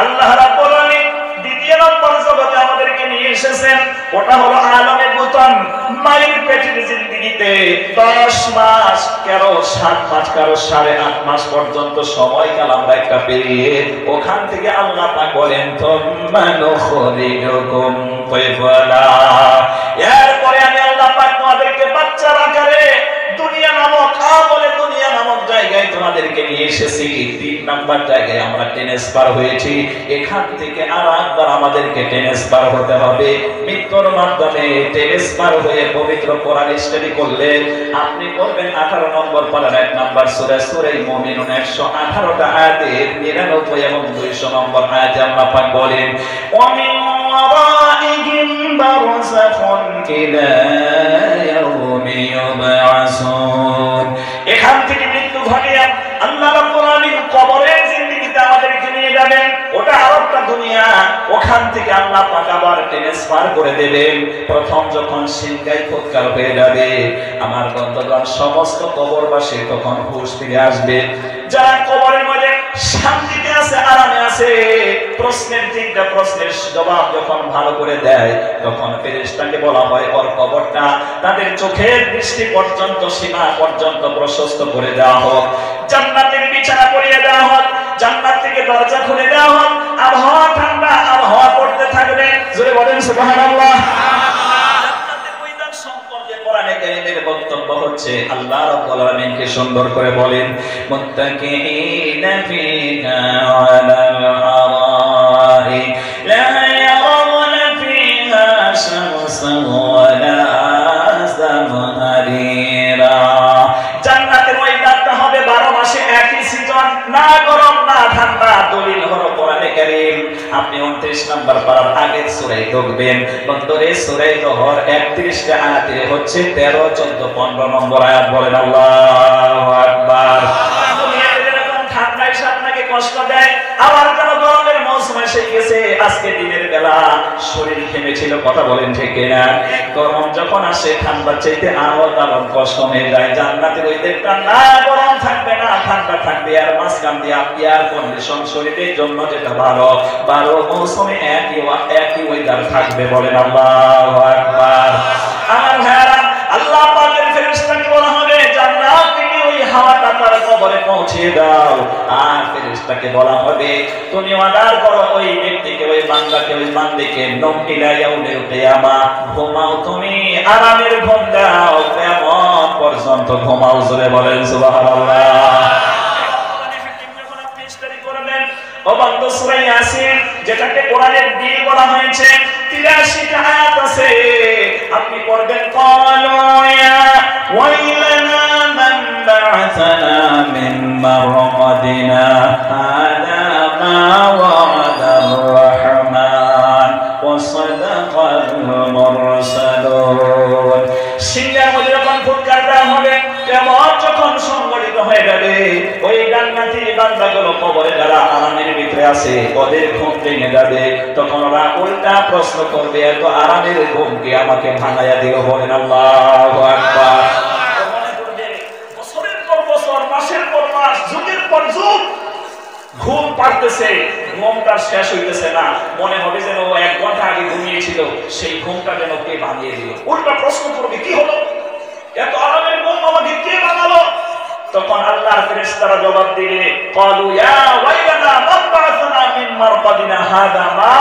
আল্লাহ রাব্বুল আলামিন দ্বিতীয় নম্বর জগতে আমাদেরকে নিয়ে এসেছেন। ওটা হলো আলমে বুতন, মায়ের পেটের জিন্দেগিতে 10 মাস, কারো 7 মাস, কারো 8.5 মাস পর্যন্ত সময়কাল আমরা একটা পেরিয়ে ওখান থেকে আল্লাহ পাক বলেন তুম্মা নুখরিজুকুম তিফলা। এরপরে আমি আল্লাহ পাক তোমাদেরকে বাচ্চার আকারে দুনিয়া নামক আমলে দুনিয়া নামক জায়গায় তোমাদেরকে নিয়ে এসেছি। 3 নাম্বার জায়গায় আমরা ট্রান্সফার হয়েছি। এখান থেকে আর একবার আমাদেরকে ট্রান্সফার হতে হবে। মৃত্যুর মাধ্যমে ট্রান্সফার হয়ে পবিত্র কোরআন স্টাডি করলে আপনি করবেন 18 নম্বর পারার 1 নম্বর সূরা সূরা মুমিনুন 118টা আয়াতের 99 এবং 200 নম্বর আয়াতে আল্লাহ পাক বলেন ওয়া মিন ওয়ারাইহিম বারযাখুন ইলা ইয়াউমি ইউবআসুন। এখান থেকে মৃত্যু ঘটে আল্লাহ রাব্বুল আলামিন কবরের জিন্দেগিতে আমাদেরকে নিয়ে যাবেন। ওটা আরেকটা দুনিয়া। ওখান থেকে আল্লাহ পাক আবার ট্রান্সফার করে দেবেন। প্রথম যখন সিংগাই ফুৎকার হয়ে যাবে, আমার বন্ধুগণ সমস্ত কবরবাসী তখন হুঁশ ফিরে আসবে। যারা কবরের মধ্যে শান্তিতে আছে, আরামে আছে, প্রশ্নের 3টা প্রশ্নের জবাব যখন ভালো করে দেয়, তখন ফেরেশতাকে বলা হয় ওর কবরটা তাদের চোখের দৃষ্টি পর্যন্ত, সীমা পর্যন্ত প্রশস্ত করে দেওয়া হোক, জান্নাতের বিছানা করিয়ে দেওয়া হোক, জান্নাত থেকে দরজা খুলে দেওয়া হোক, আবহাওয়া ঠান্ডা, আবহাওয়া পড়তে থাকবে। জোরে বলেন সুবহানাল্লাহ। জান্নাতের ময়দান সম্পর্কে কোরআনে কারীমের বক্তব্য হচ্ছে আল্লাহ রাব্বুল আলামিনকে সুন্দর করে বলেন মুত্তাকিইনা ফিহা আলাল আরাই লা ইয়ারাউনা ফিহা না গরম না ঠান্ডা, দলিল হলো কোরআনে কারীম। আপনি 29 নম্বর পারার আগের সূরায় ঢুকবেন, বন্ধুরে সূরা জোহর 31 আয়াতে হচ্ছে 13, 14, 15 নম্বর আয়াত। বলেন আল্লাহু আকবার। ঠান্ডা এসে আপনাকে কষ্ট দেয়, আবার যেন গরমের মৌসুম এসে গেছে। আজকে দিনের বেলা শরীর ঘেমেছিল, কথা বলেন ঠিক কিনা? গরম যখন আসে ঠান্ডার চাইতে আরো দারুণ কষ্ট হয়ে যায়। জান্নাতের ওই দিকটা না গরম থাকবে না ঠান্ডা থাকবে, আর মাঝখান দিয়ে এয়ার কন্ডিশন শরীরের জন্য যেটা ভালো, 12 মৌসুমে একই ওয়েদার থাকবে। বলেন আল্লাহু আকবার। আমার ভাইরা, আল্লাহ পাকের ফেরেশতাকে বলা হবে জান্নাত থেকে ওই হাওয়াটা তার কবরে পৌঁছে দাও। আর ফেরেশতাকে বলা হবে তুমি অর্ডার করো ওই ব্যক্তিকে, ওই বান্দাকে, ওই বান্দিকে নম ইলা ইয়াউমিল কিয়ামা, ঘুমাও তুমি, আরামের ঘুম দাও, কিয়ামত পর্যন্ত ঘুমাও। জোরে বলেন সুবহানাল্লাহ। ও বান্দা, সূরা ইয়াসিন যেটাকে কোরআনের দিল বলা হয়েছে, 83 টা আয়াত আছে। আপনি পড়বেন ক্বালু ইয়া ওয়াইলানা মান বা'আসানা মিন মারকাদিনা হাদা মা ওয়া'দার রাহমান ওয়া সাদাকাল মুরসালুন। সিংহের মধ্যে যখন ফুৎকার দেওয়া হবে, কিয়ামত যখন সংগঠিত হয়ে যাবে, ওই জান্নাতি বান্দাগুলো কবরে যারা আরামের ভিতরে আছে ওদের ঘুম ভেঙে যাবে। তখন ওরা উল্টা প্রশ্ন করবে, এত আরামের ঘুম কি আমাকে ভাঙাইয়া দিও? বলেন আল্লাহু আকবার। বছরের পর বছর, মাসের পর মাস, যুগের পর যুগ ঘুম পাড়তেছে, ঘুমটা শেষ হইতেছে না। মনে হবে যেন 1 ঘন্টা আগে ঘুমিয়েছিল, সেই ঘুমটা যেন কে ভাঙিয়ে দিল। উল্টা প্রশ্ন করবে, কি হলো, এত আরামের ঘুম আমাকে কে বানালো? তখন আল্লাহর ফেরেশতারা জবাব দিবে, ক্বালু ইয়া ওয়াইলানা মান বা'আসানা মিন মারকাদিনা হাদা মা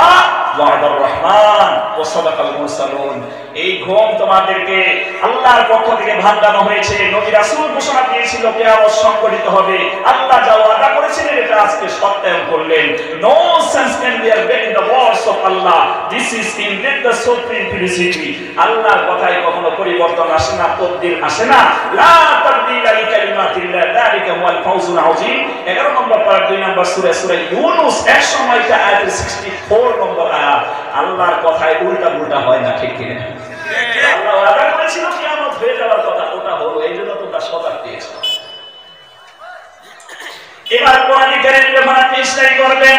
ওয়া'দার রাহমান ওয়া সাদাকাল মুরসালুন। এই ঘুম তোমাদেরকে আল্লাহর পক্ষ থেকে ভাঙানো হয়েছে। নবী রাসূল ঘোষণা দিয়েছিল কিয়ামত সংঘটিত হবে। আল্লাহ যা ওয়াদা করেছিলেন এটা আজকে সত্যায়ন করলেন। No sense can be bet in the words of Allah, this is indeed the supreme felicity. আল্লাহর কথায় কখনো পরিবর্তন আসে না, তবদীল আসে না। লা তাবদীলা লিকালিমাতিল্লাহ, যালিকা হুয়াল ফাওজুল আযীম। 11 নম্বর পারা 2 নম্বর সূরা ইউনূস 100 আয়াতের 64 নম্বর আয়াত। আল্লাহর কথায় উল্টা উল্টা হয় না, ঠিক কিনা? আল্লাহ ওয়াদা করেছিল কিয়ামত হয়ে যাওয়ার কথা, ওটা হলো, এইজন্য তোমরা সজাগ পেয়েছো। এবার কোরআনে কারীম যখন আপনি স্টাডি করবেন,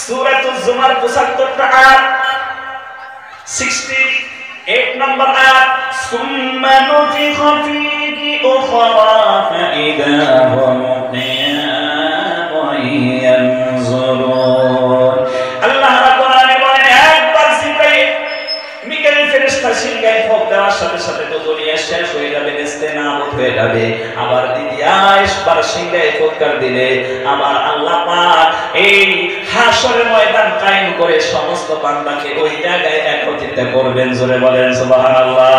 সূরাতুজ জুমার 75 টা আয়াত, 68 নম্বর আয়াত, সুম্মা নুফিখা ফীহি উখরা ফাইদা হুম কিয়ামুন ইয়ানজুরুন। আল্লাহ কোরআনে বলেন, একবার জিবরাইল মিকাইল ফেরেশতা সিংহায় ফোঁক দেওয়ার সাথে সাথে তো দুনিয়া শেষ হয়ে যাবে, নেস্তেনাবুদ হয়ে যাবে। আবার দ্বিতীয় বার সিংহায় ফুৎকার দিলে আবার আল্লাহ পাক এই হাশরের ময়দান কায়েম করে সমস্ত বান্দাকে ওই জায়গায় একত্রিত করবেন। জোরে বলেন সুবহানাল্লাহ।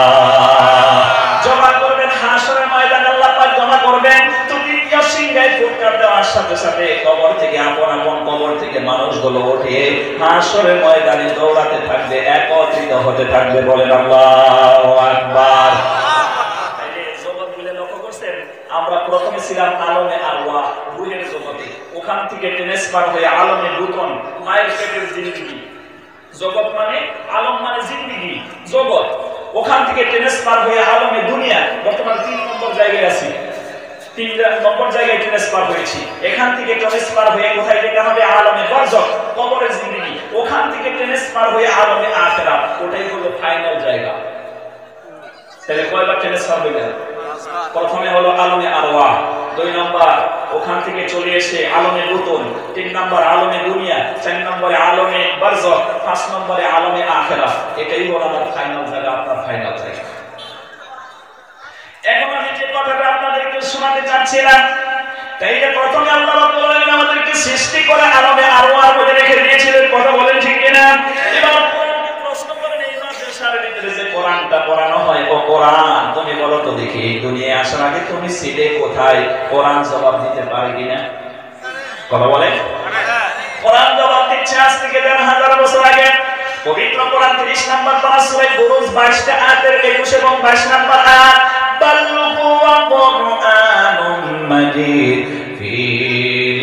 জমা করবেন হাশরের ময়দান, আল্লাহ পাক জমা করবেন। তো দ্বিতীয় সিংহায় ফুৎকার দেওয়ার সাথে সাথে কবর থেকে আপন আপন কবর থেকে মানুষগুলো উঠে হাশরের ময়দানে দৌড়াতে থাকবে, একত্রিত হতে থাকবে। বলেন আল্লাহু আকবার। আমরা প্রথমে ছিলাম আলমে আরওয়াহ, রূহের জগতে, ওখান থেকে ট্রান্সফার হয়ে আলমে বুতন, মায়ের পেটের জিন্দেগি জগৎ, মানে আলম মানে জিন্দেগি জগৎ, ওখান থেকে ট্রান্সফার হয়ে আলমে দুনিয়া। বর্তমানে 3 নম্বর জায়গায় আছি, 3 নম্বর জায়গায় ট্রান্সফার হয়েছি। এখান থেকে ট্রান্সফার হয়ে কোথায় যেতে হবে? আলমে বারজাখ, কবরের জিন্দেগি। ওখান থেকে ট্রান্সফার হয়ে আলমে আখিরাত, ওটাই হলো ফাইনাল জায়গা। তাহলে কয়বার ট্রান্সফার হইল? প্রথমে হলো আলমে আরওয়াহ, 2 নম্বর ওখান থেকে চলে এসে আলমে বুতুন, 3 নম্বর আলমে দুনিয়া, 4 নম্বরে আলমে বারজাখ, 5 নম্বরে আলমে আখিরাত। এটাই হলো আমার ফাইনাল জায়গা, আপনার ফাইনাল জায়গা। এখন আমি যে কথাটা আপনাদেরকে শোনাতে চাচ্ছিলাম, তাই যে প্রথমে আল্লাহ রাব্বুল আলামিন আমাদেরকে সৃষ্টি করে আলমে আরওয়াহর মধ্যে রেখে দিয়েছিলেন, কথা বলেন ঠিক কিনা? এবার প্রশ্ন করেন, এই মাদ্রাসার ভিতরে যে কোরআনটা পড়ানো হয়, ও কোরআন তুমি বলো তো দেখি, এই দুনিয়ায় আসার আগে তুমি ছিলে কোথায়? কোরআন জবাব দিতে পারে কিনা? কথা বলেন। কোরআন জবাব দিচ্ছে আজ থেকে 1000 বছর আগে। পবিত্র কোরআন 30 নম্বর পারা সূরা বুরুজ 22 টা আয়াতের 21 এবং 22 নম্বর আয়াত, বাল হুয়া কুরআনুম মাজিদ ফি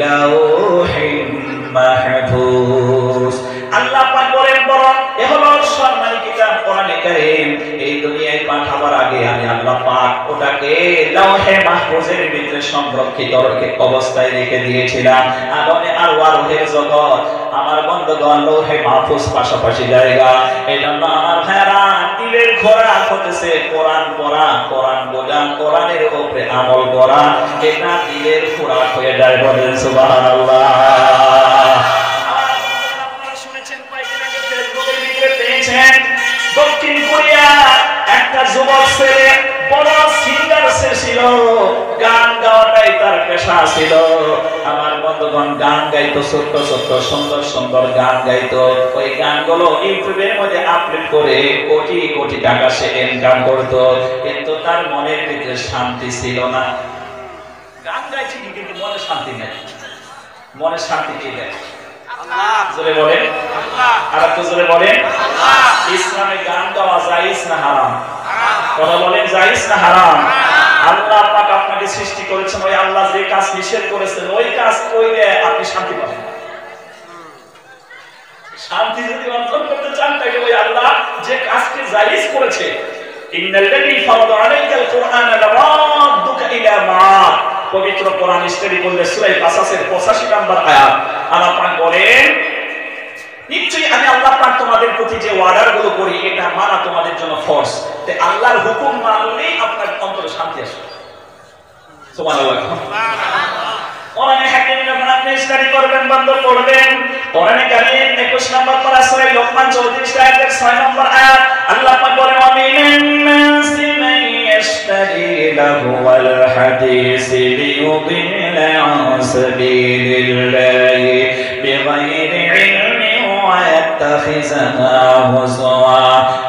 লাউহিন মাহফুজ। আল্লাহ পাক বলেন বরং এ হলো সম্মানিত কিতাব কোরআনে কারীম, এই দুনিয়ায় পাঠাবার আগে আমি আল্লাহ পাক ওটাকে লাউহে মাহফুজের ভিতরে সংরক্ষিত অবস্থায় রেখে দিয়েছিলাম। আগুনে আর ওয়ারহের জগৎ আমার বন্ধগণ লাউহে মাহফুজ পাশাপাশি জায়গা। এজন্য আমার ভাইরা দিলের খোরাক হতেছে কোরআন পড়া, কোরআন বোঝা, কোরআনের উপরে আমল করা, এটা দিলের খোরাক হয়ে যায়। বলেন সুবহানাল্লাহ। দক্ষিণ কোরিয়া একটা যুবক ছেলে বড় সিঙ্গার ছিল, গান গাওয়াটাই তার পেশা ছিল। আমার বন্ধুগণ গান গাইতো, ছোট্ট ছোট্ট সুন্দর সুন্দর গান গাইতো। ওই গানগুলো ইউটিউবের মধ্যে আপলোড করে কোটি কোটি টাকা সে ইনকাম করতো, কিন্তু তার মনের ভিতরে শান্তি ছিল না। গান গাইছে কিন্তু মনে শান্তি নেই। মনে শান্তি কি দেয়? জোরে বলেন আল্লাহ। আর একটু জোরে বলেন আল্লাহ। ইসলামে গান গাওয়া জায়েজ না হারাম? কথা বলেন, জায়েজ না হারাম? আল্লাহ পাক আপনাকে সৃষ্টি করেছেন, ওই আল্লাহ যে কাজ নিষেধ করেছেন ওই কাজ করলে আপনি শান্তি পাবেন। শান্তি যদি অর্জন করতে চান তাহলে ওই আল্লাহ যে কাজকে জায়েজ করেছে, ইন্নাল্লাযী ফারাদা আলাইকাল কুরআনা লারাদ্দুকা ইলা মা'আদ, পবিত্র কোরআন স্টাডি করলে সূরা কাসাসের 85 নম্বর আয়াত আল্লাহ পাক বলেন, নিশ্চয়ই আমি আল্লাহ পাক তোমাদের প্রতি যে অর্ডার গুলো করি এটা মানা তোমাদের জন্য ফরজ। তে আল্লাহর হুকুম মানলেই আপনার অন্তরে শান্তি আসবে। সুবহানাল্লাহ। কোরআনে হাকিম যখন আপনি স্টাডি করবেন, বন্ধ করবেন, কোরআনে কারীম 21 নম্বর পারা সূরা লোকমান 34 আয়াতের 6 নম্বর আয়াত আল্লাহ পাক বলেন, ওয়া মিনান নাসি মান ইয়াশতারি লাহুল হাদিসি লিয়ুদিল্লা আন সাবিলিল্লাহি বিগাইরি ইলমিন ওয়া ইয়াত্তাখিযাহা হুজওয়া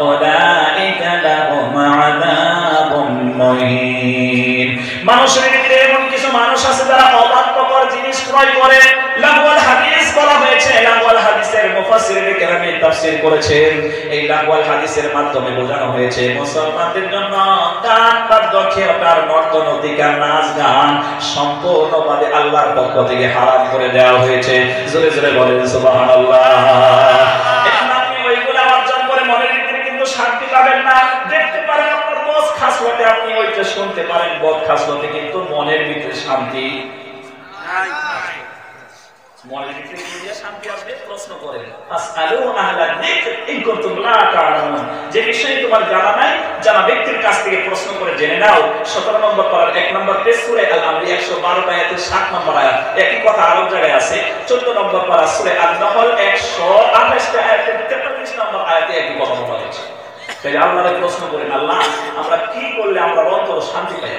উলাইকা লাহুম আযাবুম মুহিন। মানুষের ভিতরে এমন কিছু মানুষ আছে যারা অবাধ্যকর জিনিস ক্রয় করে। লাহওয়াল হাদিস বলা হয়েছে, লাহওয়াল হাদিসের মুফাসসিরিনে কেরামে তাফসীর করেছেন, এই লাহওয়াল হাদিসের মাধ্যমে বোঝানো হয়েছে মুসলমানদের জন্য গান বাদ্য খেয়াল নর্তন অধিকার নাচ গান সম্পূর্ণভাবে আল্লাহর পক্ষ থেকে হারাম করে দেওয়া হয়েছে। জোরে জোরে বলেন সুবহানাল্লাহ। এখন আপনি ওইগুলো অর্জন করে মনের ভিতরে কিন্তু শান্তি পাবেন না। দেখতে পারেন আপনার বস খাসলতে আপনি ওইটা শুনতে পারেন বদ খাসলতে, কিন্তু মনের ভিতরে শান্তি নাই। মনের ভিতরে কি দিয়ে শান্তি আসবে? প্রশ্ন করেন, আসআলু আহলাল যিকর ইন কুনতুম লা তা'লামুন। যে বিষয়ে তোমার জানা নাই, জানা ব্যক্তির কাছ থেকে প্রশ্ন করে জেনে নাও। 17 নম্বর পারার 1 নম্বর পেজ সূরা আল-আমর 112 আয়াতের 7 নম্বর আয়াত। একই কথা আরো জায়গায় আছে। 14 নম্বর পারা সূরা আন-নাহল 128 আয়াতের 43 নম্বর আয়াতে একই কথা বলা হয়েছে। তাই আল্লাহকে প্রশ্ন করেন, আল্লাহ আমরা কি করলে আমরা অন্তর শান্তি পাই?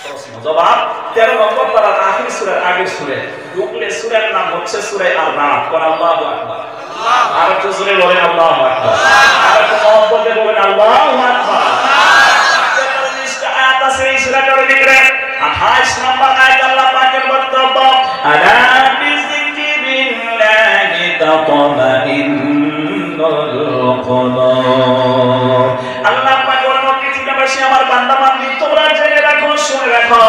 প্রশ্ন জবাব 13 নম্বর পারার আখির সূরার আগের সূরা ঢুকলে সূরার নাম হচ্ছে সূরা আর-রাদ। কোন আল্লাহু আকবার। আর একটু জোরে বলেন আল্লাহু আকবার। আর একটু মহব্বতে বলেন আল্লাহু আকবার। 43টা আয়াত আছে এই সূরাটার ভিতরে। 28 নম্বর আয়াত আল্লাহ পাকের বক্তব্য, আলা বিযিকরিল্লাহি তাতমাইন্নুল কুলুব। আল্লাহ পাক বলেন, পৃথিবীবাসী আমার বান্দা বান্দি তোমরা জেনে রাখো, শুনে রাখো,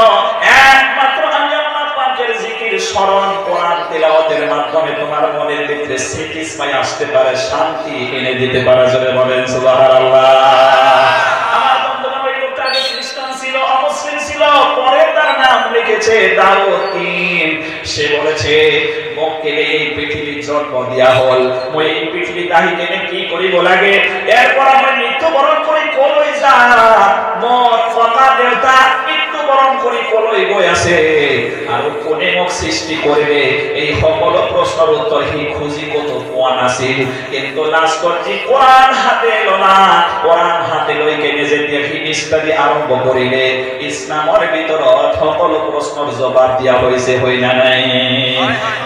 একমাত্র আমি আল্লাহ পাকের জিকির স্মরণ কোরআন তেলাওয়াতের মাধ্যমে তোমার মনের ভিতরে স্যাটিসফাই আসতে পারে, শান্তি এনে দিতে পারে। জোরে বলেন সুবহানাল্লাহ। আমার বন্ধুরা ওই লোকটা আগে খ্রিস্টান ছিল, অমুসলিম ছিল, পরে তার নাম লিখেছে দাউদ্দিন। সে বলেছে মক্কেলে এই পৃথিবীর জন্ম দিয়া হল, মই এই পৃথিবী তাহিকে কি করিব লাগে, এরপর আমি মৃত্যুবরণ করি কলই যা মোর কথা দেবতা মৃত্যুবরণ করি কলই বই আছে। আর কোনে মুখ সৃষ্টি করবে এই সকল প্রশ্নের উত্তর হি খুঁজি কত কোয়ান আছিল, কিন্তু লাস্ট করছি কোরআন হাতে এলো না। কোরআন হাতে লইকে নিজে দেখি স্টাডি আরম্ভ করিলে ইসলামের ভিতর সকল প্রশ্নের জবাব দিয়া হইছে, হই না নাই?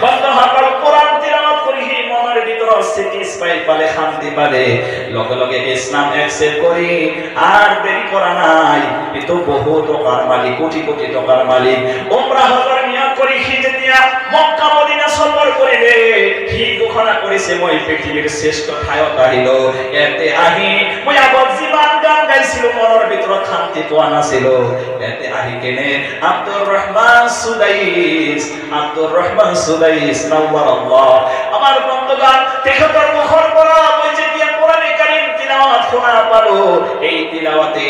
বন্ধ সকল কোরআন তিলাওয়াত করি মনের ভিতর স্যাটিসফাই পালে, শান্তি পালে, লগে লগে ইসলাম অ্যাকসেপ্ট করি। আর দেরি করা নাই, কিন্তু বহু টাকার মালিক, কোটি কোটি টাকার মালিক উমরা হজের নিয়ত করি হিজে দিয়া মক্কা মদিনা সফর করিলে হি ঘোষণা করেছে মই পৃথিবীর শ্রেষ্ঠ ঠায়ত আহিল, এতে আহি মই আবদ জীবন গান নাই ছিল, মনের ভিতরে শান্তি তো আনা ছিল। এতে আহি কেনে আব্দুর রহমান সুদাইস, আব্দুর রহমান সুদাইস নাওয়ারাল্লাহ। আমার বন্ধুগণ, তেখেতর মুখর পড়া ওই যে দিয়া কোরআনে কারীম তিলাওয়াত শোনা পারো, এই তিলাওয়াতে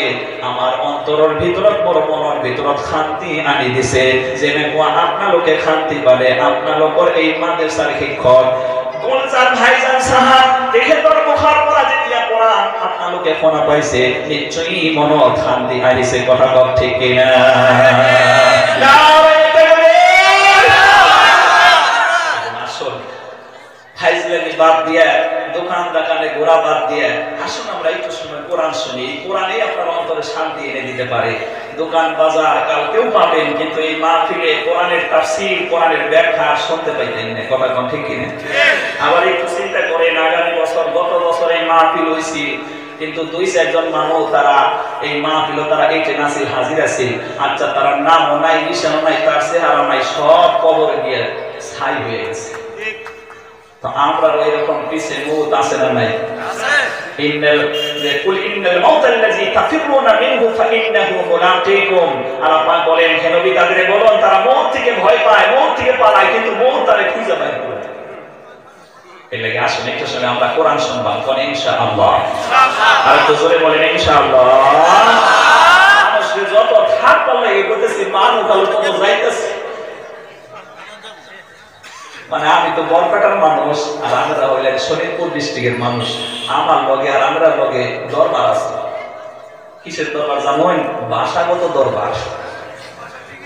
আমার অন্তরের ভিতরত বড় মনের ভিতরত শান্তি আনি দিছে। যেনে কোয়া আপনার লোকে শান্তি পাবে, আপনার লোকের এই মাদ্রাসার শিক্ষক গোলজার ভাইজান সাহাব তেখেতর মুখর পড়া যেতিয়া কোরআন আপনার লোকে শোনা পাইছে, নিশ্চয়ই মনত শান্তি আনিছে। কথা কম ঠিক কিনা? ফাইজলামি বাদ দিয়ে, দোকান দোকানে ঘোরা বাদ দিয়ে আসুন আমরা একটু সময় কোরআন শুনি। কোরআনে আপনার অন্তরে শান্তি এনে দিতে পারে। দোকান বাজার কালকেও পাবেন, কিন্তু এই মাহফিলে কোরআনের তাফসীর, কোরআনের ব্যাখ্যা শুনতে পাইতেন না। কথা কোন ঠিক কিনা? আবার একটু চিন্তা করেন, আগামী বছর, গত বছর এই মাহফিল হইছে, কিন্তু 2-4 জন মানুষ তারা এই মাহফিল তারা এটে নাসিল হাজির আছে। আচ্ছা, তারা নামও নাই, নিশানও নাই, তার চেহারা নাই, সব কবরে গিয়ে ছাই হয়ে গেছে। তো আমরা এরকম পিছে মউত আছে না নাই? আছে। ইন্নাল মাউতাল্লাযী তাফিরুনা মিনহু ফাইন্নাহু মুলাকিকুম। আল্লাহ বলেন, হে নবী তাদের বলুন তারা মউত থেকে ভয় পায়, মউত থেকে পালায়, কিন্তু মউত তারে খুঁজে পায় না। এর লাগি আসুন একটু সময় আমরা কোরআন শুনবা, কোন ইনশাআল্লাহ। আর একটু জোরে বলেন ইনশাআল্লাহ। মানুষকে যত ঠাট পাল্লা এগোতেছি, মানুষ আলো তত যাইতেছে। মানে আমি তো বরকাটার মানুষ, আর আমরা হইলেন শরীরপুর ডিস্ট্রিক্টের মানুষ। আমার লগে আর আমরা লগে দরবার আছে। কিসের দরবার জানেন? ভাষাগত দরবার।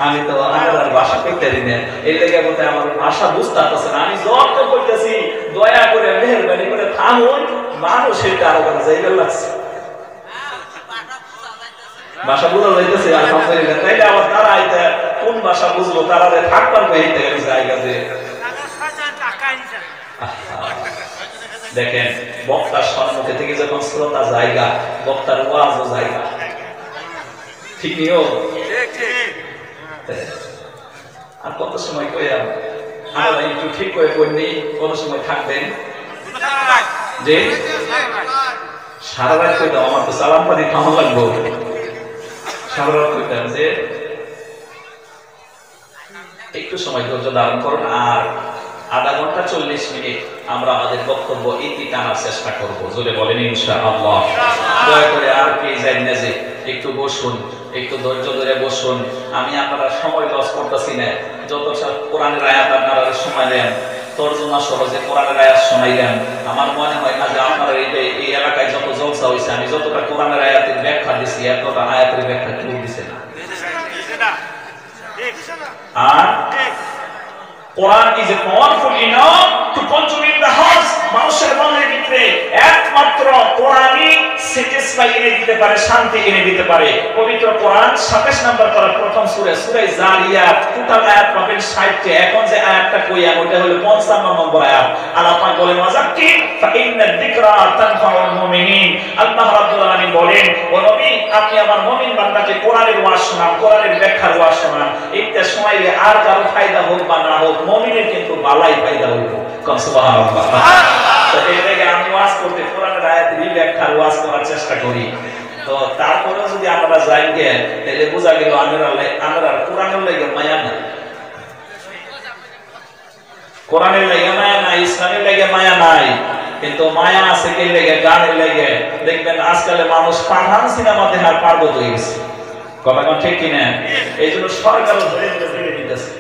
আমি তো আমার ভাষা কইতে পারি না, এই লেগে বলতে আমার ভাষা বুঝতে পারতেছে না। আমি যত কইতেছি দয়া করে মেহেরবানি করে থামুন, মানুষ এটা আরো যাইবে লাগছে। ভাষা বুঝা যাইতেছে আলহামদুলিল্লাহ। তাইলে আবার তারা এটা কোন ভাষা বুঝলো, তারা থাকবার হইতে গেলে জায়গা যে দেখেন, বক্তার সম্মুখে থেকে যখন শ্রোতা জায়গা, বক্তার ওয়াজও জায়গা। ঠিক নিও? আর কত সময় কই আমরা একটু ঠিক করে কইনি, কত সময় থাকবেন যে সারা রাত কইতাম। আমার তো সালাম পানি খাওয়া লাগবো, সারা রাত কইতাম যে একটু সময় ধৈর্য ধারণ করুন। আর আধা ঘন্টা 40 মিনিট আমরা আমাদের বক্তব্য ইতি টানার চেষ্টা করব। জোরে বলেন ইনশাআল্লাহ। দয়া করে আর কে যাই না যে একটু বসুন, একটু ধৈর্য ধরে বসুন। আমি আপনারা সময় লস করতেছি না। যত কোরআনের আয়াত আপনারা সময় দেন, তর্জমা সহ যে কোরআনের আয়াত শোনাইলেন, আমার মনে হয় না যে আপনারা এই এলাকায় যত জলসা হয়েছে, আমি যতটা কোরআনের আয়াতের ব্যাখ্যা দিছি, এতটা আয়াতের ব্যাখ্যা কেউ দিছে না। আর কোরআন is a powerful enough to control in the hearts. মানুষের মনের ভিতরে একমাত্র কোরআনই স্যাটিসফাই এনে দিতে পারে, শান্তি এনে দিতে পারে। পবিত্র কোরআন 27 নম্বর পারা প্রথম সূরা, সূরা জারিয়াত, টোটাল আয়াত পাবেন 60টি। এখন যে আয়াতটা কইয়া ওটা হলো 55 নম্বর আয়াত। আল্লাহ পাক বলেন, ওয়াযাক্কির ফাইন্না যিকরা তানফাউল মুমিনিন। আল্লাহ রাব্বুল আলামিন বলেন, ও নবী আপনি আমার মুমিন বান্দাকে কোরআনের ওয়াজ শোনান, কোরআনের ব্যাখ্যার ওয়াজ শোনান। এইটা শোনাইলে আর কারো ফায়দা হোক বা না হোক, মুমিনের কিন্তু ভালোই ফায়দা হইব। কোন সুবহানাল্লাহ। তো এই জায়গায় আমি ওয়াজ করতে কোরআনের আয়াতের ব্যাখ্যার ওয়াজ করার চেষ্টা করি। তো তারপরেও যদি আমরা যাই গে, তাহলে বোঝা গেল আমরা কোরআনের লাগে মায়া নাই, কোরআনের লাগে মায়া নাই, ইসলামের লাগে মায়া নাই। কিন্তু মায়া আছে কে লাগে? গানের লাগে। দেখবেন আজকালে মানুষ পাঠান সিনেমা দেখার পার্বত হয়ে গেছে। কথা কোন ঠিক কিনা? এই জন্য সরকারও ধরে দিতেছে।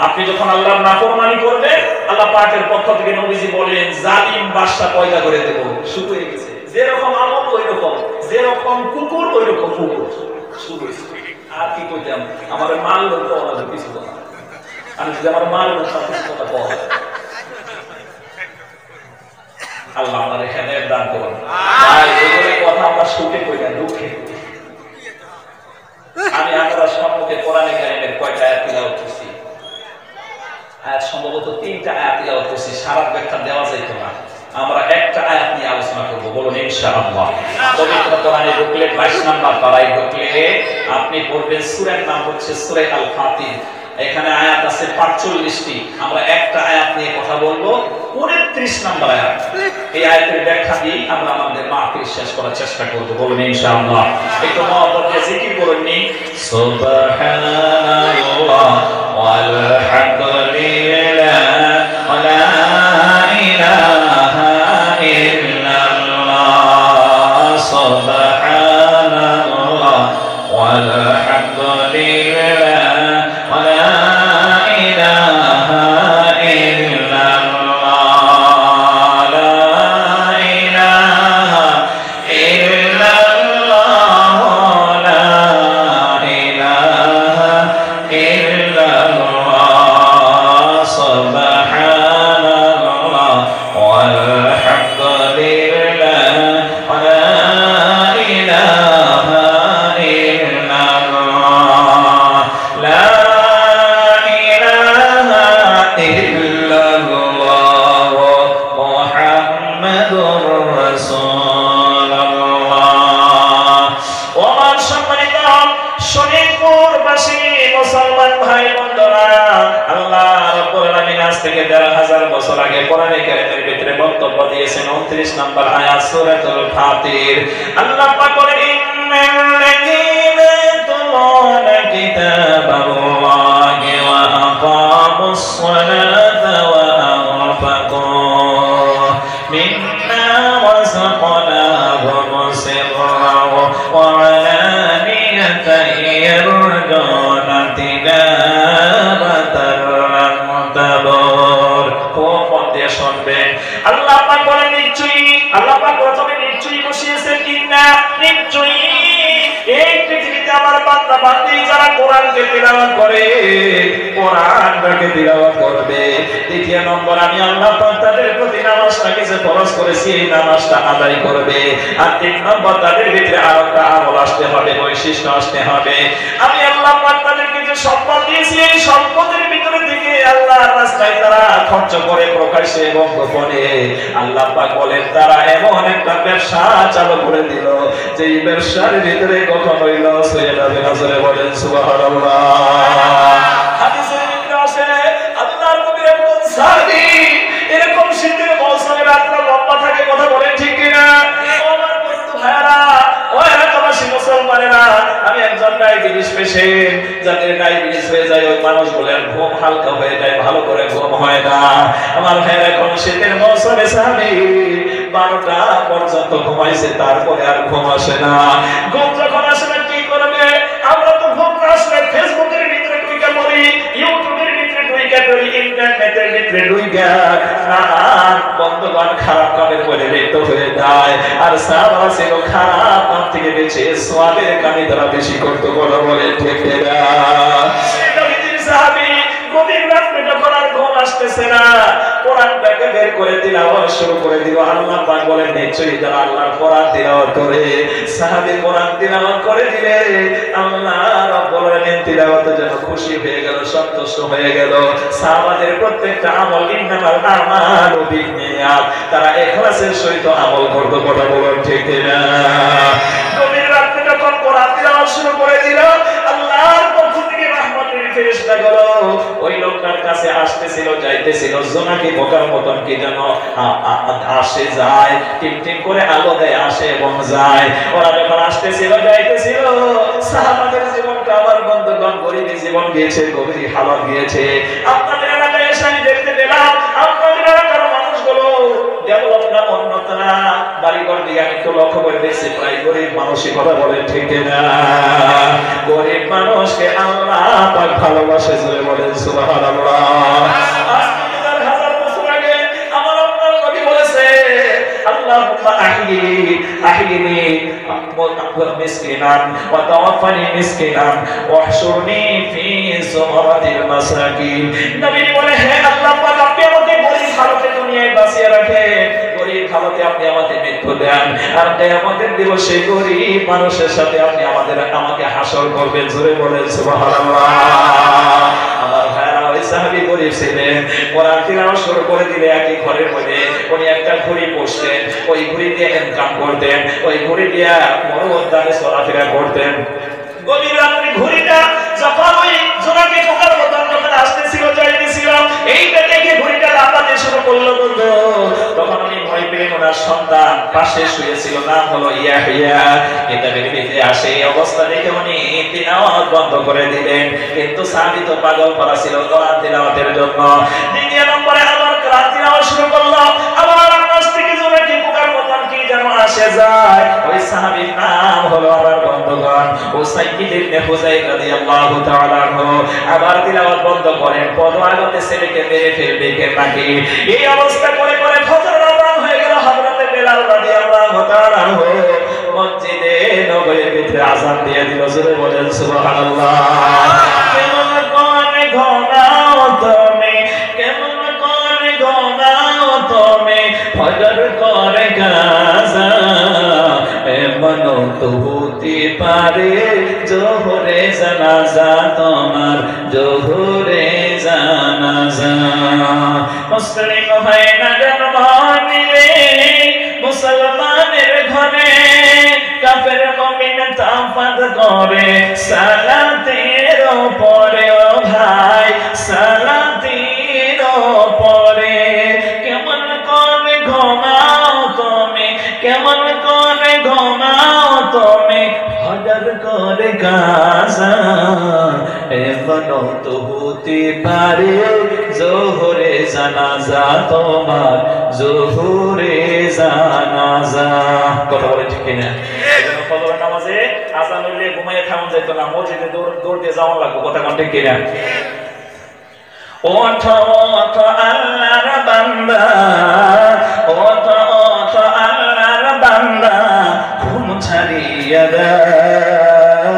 আপনি যখন আল্লাহর নাফরমানি করবেন, আল্লাহ পাকের পক্ষ থেকে নবীজি বলেন, জালিম বাদশা পয়দা করে দেব। শুরু হয়ে গেছে। যেরকম আমল ওই রকম, যেরকম কুকুর ওই রকম কুকুর। শুরু হয়েছে। আর কি কইতাম? আমার মাল লোক তো কিছু কথা, আমি যদি আমার মাল লোক সব কিছু কথা কওয়া, আল্লাহ আমাদের হেদায়েত দান করুন। আর এই কথা আমরা সুখে কই না, দুঃখে। আমি আপনার সম্মুখে কোরআনে কারীমের কয়টা আয়াত তিলাওয়াত করছি? আয়াত সম্ভবত 3টা আয়াত তিলাওয়াত করছি। সারা ব্যাখ্যা দেওয়া যাইত না, আমরা একটা আয়াত নিয়ে আলোচনা করব। বলুন ইনশাআল্লাহ। পবিত্র কোরআনে ঢুকলে 22 নম্বর পারায় ঢুকলে আপনি পড়বেন, সূরার নাম হচ্ছে সূরা আল ফাতির। এখানে আয়াত আছে 45টি, আমরা একটা আয়াত নিয়ে কথা বলবো, 29 নম্বর আয়াত। এই আয়াতের ব্যাখ্যা দিয়ে আমরা আমাদের মাহফিল শেষ করার চেষ্টা করব, বলুন ইনশাআল্লাহ। একটু মহব্বত দিয়ে জিকির করুন নি, সুবহানাল্লাহ ওয়ালহামদুলিল্লাহ ওয়ালা ইলাহা ইল্লাল্লাহ, সুবহানাল্লাহ ওয়ালহামদুলিল্লাহ ওয়ালা ইলাহা ইল্লাল্লাহ, লা ইলাহা ইল্লাল্লাহ, লা ইলাহা ইল্লাল্লাহ, সুবহানাল্লাহ ওয়ালহামদুলিল্লাহ ওয়ালা ইলাহা ইল্লাল্লাহ, লা ইলাহা ইল্লাল্লাহ, মুহাম্মাদুর রাসূলুল্লাহ। ওমান সম্মানিত শরীফপুরবাসী মুসলমান ভাই বন্ধুরা, আল্লাহ রাব্বুল আলামিন আজ থেকে ১৫০০ বছর আগে কোরআনে কারীমের ভিতরে বক্তব্য দিয়েছেন। 29 নম্বর আয়াত সূরাতুল ফাতির, আল্লাহ পাক বলেন, ইন্নাল্লাযীনা ইয়াতলুনা কিতাবাল্লাহি ওয়া আকামুস সালাতা ওয়া আনফাকু মিম্মা রাযাকনাহুম সিররান ওয়া আলানিয়াতান ইয়ারজুনা তিলাওয়াতাল মুতাবার। খুব মন দিয়ে শুনবেন, আল্লাহ পাক বলেন নিশ্চয়ই, আল্লাহ পাক প্রথমে নিশ্চয়ই বসিয়েছেন কিনা, নিশ্চয়ই এই পৃথিবীতে আমার বান্দা বান্দি যারা কোরআনকে তিলাওয়াত করে, কোরআনকে তিলাওয়াত করবে। দ্বিতীয় নম্বর, আমি আল্লাহ পাক তাদের প্রতি নামাজটাকে যে ফরজ করেছি এই নামাজটা আদায় করবে। আর 3 নম্বর, তাদের ভিতরে আরেকটা আমল আসতে হবে, বৈশিষ্ট্য আসতে হবে। আমি আল্লাহ পাক তাদেরকে যে সম্পদ দিয়েছি এই সম্পদের ভিতরে থেকে আল্লাহর রাস্তায় তারা খরচ করে প্রকাশ্যে এবং গোপনে। আল্লাহ পাক বলেন তারা এমন একটা ব্যবসা চালু করে দিল যে এই ব্যবসার ভিতরে কখনোই লস হয়ে যাবে না। জোরে বলেন সুবহানাল্লাহ। হাদিসের ভিতরে আছে আল্লাহর নবী বলেন, সাহাবী এরকম শীতের মৌসুমে রাতটা লম্বা থাকে, কথা বলেন ঠিক কিনা? আমার বন্ধু ভাইরা, ও এলাকাবাসী মুসলমানেরা, আমি একজন ডায়াবেটিস পেশেন্ট, যাদের ডায়াবেটিস হয়ে যায় ওই মানুষগুলোর ঘুম হালকা হয়ে যায়, ভালো করে ঘুম হয় না। আমার ভাইরা এখন শীতের মৌসুমে সাহাবী 12টা পর্যন্ত ঘুমাইছে, তারপরে আর ঘুম আসে না। ঘুম যখন আসে না কি করবে? আমরা তো ঘুম না আসলে ফেসবুকের ভিতরে ঢুকে পড়ি, ইউটিউবের ভিতরে ঢুকে পড়ি, ইন্টারনেটের ভিতরে ঢুকে নানান বন্ধুগণ খারাপ কামের মধ্যে লিপ্ত হয়ে যায়। আর সাহাবারা ছিল খারাপ কাম থেকে বেঁচে সোয়াবের কামই তারা বেশি করতো, বলে ঠিক না? সাহাবী গভীর রাতে যখন আর ঘুম আসতেছে না, কোরআনটাকে বের করে তিলাওয়াত শুরু করে দিল। আল্লাহ পাক বলেন নিশ্চয়ই যারা আল্লাহর কোরআন তিলাওয়াত করে, সাহাবী কোরআন তিলাওয়াত করে দিলে আল্লাহ রাব্বুল আলামিন তিলাওয়াতে যেন খুশি হয়ে গেল, সন্তুষ্ট হয়ে গেল। সাহাবাদের প্রত্যেকটা আমল ইন্নামাল আমালু বিন্নিয়াত, তারা ইখলাসের সহিত আমল করতে, কথা বলেন ঠিক না? গভীর রাতে যখন কোরআন তিলাওয়াত শুরু করে দিল, আল্লাহর পক্ষ থেকে রহমতের ফেরেশতাগুলো ওই লোকটার কাছে আসতেছিল, যাইতেছিল, জোনাকি বোকার মতন কি যেন আসে যায়, টিম করে আলো দেয়, আসে এবং যায়। ওরা যখন আসতেছিল, যাইতেছিল, সাহাবাদের জীবনটা আমার বন্ধুগণ গরিবী জীবন গিয়েছে, গভীর হালত গিয়েছে। আপনাদের এলাকায় এসে আমি দেখতে পেলাম আপনাদের এলাকার মানুষগুলো ডেভেলপ না, উন্নত না, বাড়িঘর দিকে আমি একটু লক্ষ্য করে দেখছি প্রায় গরিব মানুষই, কথা বলেন ঠিক না? গরিব মানুষকে আল্লাহ পাক ভালোবাসে, জোরে বলেন সুবহানাল্লাহ। আজ থেকে ৪০০০ বছর আগে আমার আপনার নবী বলেছে, আল্লাহুম্মা আহইনি মিসকিনান ওয়া তাওয়াফানি মিসকিনান ওয়াহশুরনি ফি যুমরাতিল মাসাকিন। নবী বলে, হে আল্লাহ পাক, আপনি আমাকে গরিব হালতে দুনিয়ায় বাঁচিয়ে রাখেন, গরিব হালতে আপনি আমাকে মৃত্যু দেন, আর কিয়ামতের দিবসে গরিব মানুষের সাথে আপনি আমাকে হাসর করবেন। জোরে বলেন সুবহানাল্লাহ। আমার ভাইরা, ওই সাহাবী গরিব ছিলেন, কোরআন তিলাওয়াত শুরু করে দিলে একই ঘরের মধ্যে উনি একটা ঘড়ি পোষতেন, ওই ঘড়ি দিয়ে ইনকাম করতেন, ওই ঘড়ি দিয়ে মরুদ্যানে চলাফেরা করতেন। গভীর রাত্রে ঘড়িটা যখন ওই জোনাকি পোকার মতন পাশে শুয়েছিল, নাম হলো ইয়াহিয়া। কিতাবের ভিতরে আসে এই অবস্থা দেখে উনি তিলাওয়াত বন্ধ করে দিলেন। কিন্তু সাহাবী তো পাগল করা ছিল কোরআন তিলাওয়াতের জন্য। দ্বিতীয় নম্বরে আবার কোরআন তিলাওয়াত শুরু করলো, আবার আকাশ থেকে জোরে কি পোকার মতন কি যেন আসে যায়। ওই সাহাবীর নাম হলো আমার বন্ধুগণ উসাইদ ইবনে হুযাইর রাদিয়াল্লাহু তাআলা আনহু। আবার তিলাওয়াত বন্ধ করেন, পদআগতে ছেলেকে মেরে ফেলবে কে নাকি। এই অবস্থা করে করে ফজর আযান হয়ে গেল। হযরতে বেলাল রাদিয়াল্লাহু তাআলা আনহু মসজিদে নববীর ভিতরে আযান দিয়ে দিল। জোরে বলেন সুবহানাল্লাহ। কেমন করে ঘুমাও তুমি, কেমন করে ঘুমাও তুমি, ফজর করে কাজা এমন তো হতে পারে জোহরে জানাজা তোমার, জোহরে জানাজা। মুসলিম হয় না জন্ম নিলে মুসলমানের ঘরে, কাফের মুমিন তাফাত করে সালাতের উপরে। ও ভাই সালাতের উপরে কেমন করে ঘুমাও তুমি, কেমন করে ঘুমাও তুমি, ফজর করে কাজা এমন তো হতে পারে জোহরে জানাজা তোমার, জোহরে জানাজা। কথা বলে ঠিক কিনা? ফজরের নামাজে আযান হইলে ঘুমাইয়ে থাকুন যেত না, মসজিদে দৌড় দিয়ে যাওয়া লাগবে। কথা ঠিক কিনা? ওঠো ওঠো আল্লাহর বান্দা, ওঠো ওঠো আল্লাহর বান্দা, ঘুম ছাড়িয়া দাও,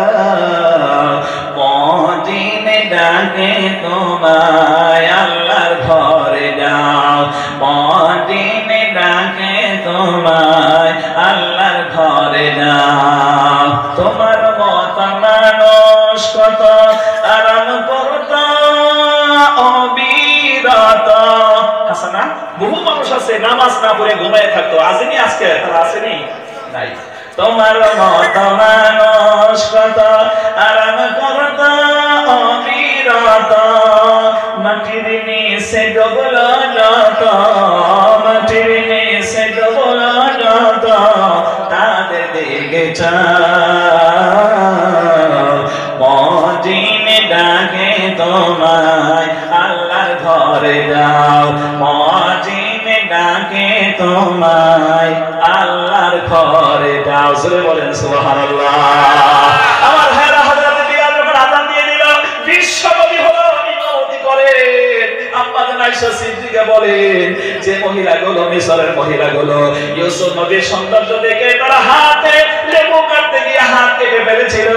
মদিনে ডাকে তোমায়, আল্লাহর ঘরে যাও, মদিনে ডাকে তোমায়, আল্লাহর ঘরে যাও। তোমার মত মানুষ কত আরাম করত অবিরত। আছে না? বহু মানুষ আছে নামাজ না পড়ে ঘুমায় থাকতো, আসেনি আজকে? তারা আসেনি? নাই। তোমার মত মানুষ কত আরাম করত অবিরত, মাটির নিচে ডুবল যত, মাটির নিচে ডুবল যত, তাদের দিকে চাও, মদিনে ডাকে তোমায়, আল্লাহর ঘরে যাও, মদিনে ডাকে তোমায়, আল্লাহর ঘরে যাও। জোরে বলেন সুবহানাল্লাহ। আমার ভাইরা হযরত বিলাল যখন আযান দিয়ে দিল, বিশ্বনবী হলো ইমামতি করেন। আম্মা জান আয়েশা সিদ্দিকা বলেন যে মহিলাগুলো, মিশরের মহিলাগুলো ইউসুফ নবীর সৌন্দর্য দেখে তারা হাতে লেবু কাটতে গিয়ে হাত কেটে ফেলেছিল।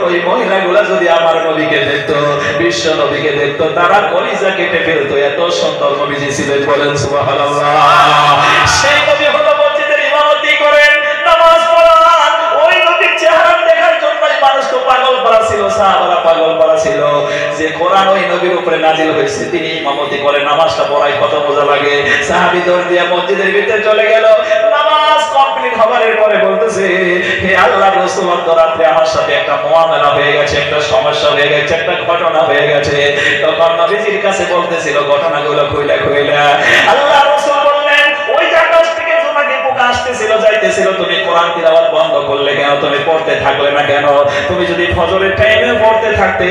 ওই মহিলাগুলো যদি আমার নবীকে দেখতো, বিশ্ব নবীকে দেখতো, তারা কলিজা কেটে ফেলতো। এত সুন্দর নবীজি ছিলেন। বলেন সুবহানাল্লাহ। সেই নবী হলো মসজিদের ইমামতি করেন, নামাজ পড়ান। ওই নবীর চেহারা দেখার জন্যই মানুষ তো পাগল করা ছিল, সাহাবারা পাগল করা ছিল। যে কোরআন ওই নবীর উপরে নাজিল হয়েছে, তিনি ইমামতি করে নামাজটা পড়ায়, কত মজা লাগে। সাহাবী দৌড় দিয়ে মসজিদের ভিতরে চলে গেল। নামাজ কমপ্লিট হবার পরে বলতেছে, হে আল্লাহর রাসূল, রাতে আমার সাথে একটা মুআমালা হয়ে গেছে, একটা সমস্যা হয়ে গেছে, একটা ঘটনা হয়ে গেছে। তখন নবীজির কাছে বলতেছিল ঘটনাগুলো কইলা কইলা। আল্লাহর রাসূল বললেন, ওই আকাশ থেকে তোমাকে পোকা আসতেছিল যাইতেছিল, তুমি কোরআন তিলাওয়াত বন্ধ করলে কেন? তুমি পড়তে থাকলে না কেন? তুমি যদি ফজরের টাইমে পড়তে থাকতে,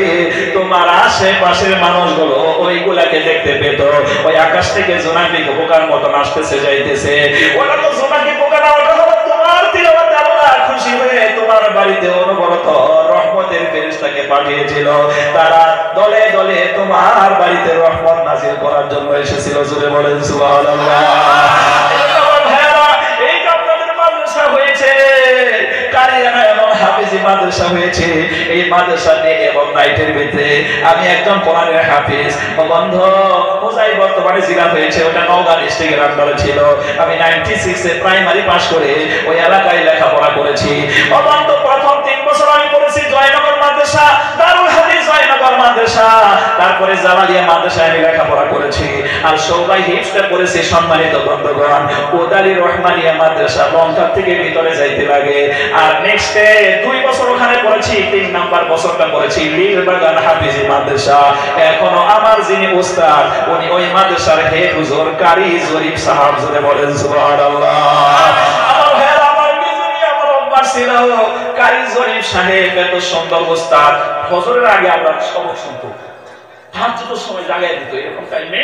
তোমার আশেপাশের মানুষগুলো ওইগুলাকে দেখতে পেত। ওই আকাশ থেকে জোনাকি পোকার মতন আসতেছে যাইতেছে, ওটা তো জোনাকি পোকা না, ওটা হলো তোমার তিলাওয়াতে আল্লাহ খুশি হয়ে তোমার বাড়িতে অনবরত রহমতের ফেরেশতাকে পাঠিয়েছিল। তারা দলে দলে তোমার বাড়িতে রহমত নাযিল করার জন্য এসেছিল। জোরে বলেন সুবহানাল্লাহ। এই আপনাদের মাদ্রাসা হয়েছে, কারিয়ানা এবং হাফেজি মাদ্রাসা হয়েছে। এই মাদ্রাসা নিয়ে এবং নাইটের ভিতরে আমি একজন কোরআনের হাফেজ বন্ধ মোজাই বর্তমানে জিলা হয়েছে, ওটা নওগাঁ ডিস্ট্রিক্টের আন্ডারে ছিল। আমি 96 এ প্রাইমারি পাস করে ওই এলাকায় লেখাপড়া করেছি। অবন্ত প্রথম 3 বছর আমি পড়েছি জয়নগর মাদ্রাসা, দারুল হাদিস জয়নগর। আমার মাদ্রাসা, তারপরে জালালিয়া মাদ্রাসায় আমি লেখাপড়া করেছি, আর সবাই হিফজ করেছি। সম্মানিত বন্ধুগণ, কোদালি রহমানিয়া মাদ্রাসা লঙ্কা থেকে ভিতরে যাইতে লাগে। আর নেক্সটে 2 বছর ওখানে পড়েছি, 3 নাম্বার বছরটা পড়েছি লীলবাগান হাফিজি মাদ্রাসা। এখনো আমার যিনি উস্তাদ, উনি ওই মাদ্রাসার হেড হুজুর কারি জরিফ সাহেব। জোরে বলেন সুবহানাল্লাহ। আমার ভাইরা, আমার বিজুরি, আমার অভ্যাস ছিল কারি জরিফ সাহেব এত সুন্দর উস্তাদ। ফজরের আগে আমরা সবক শুনতাম, তাহাজ্জুদের সময় জাগায় দিত, এরকম টাইমে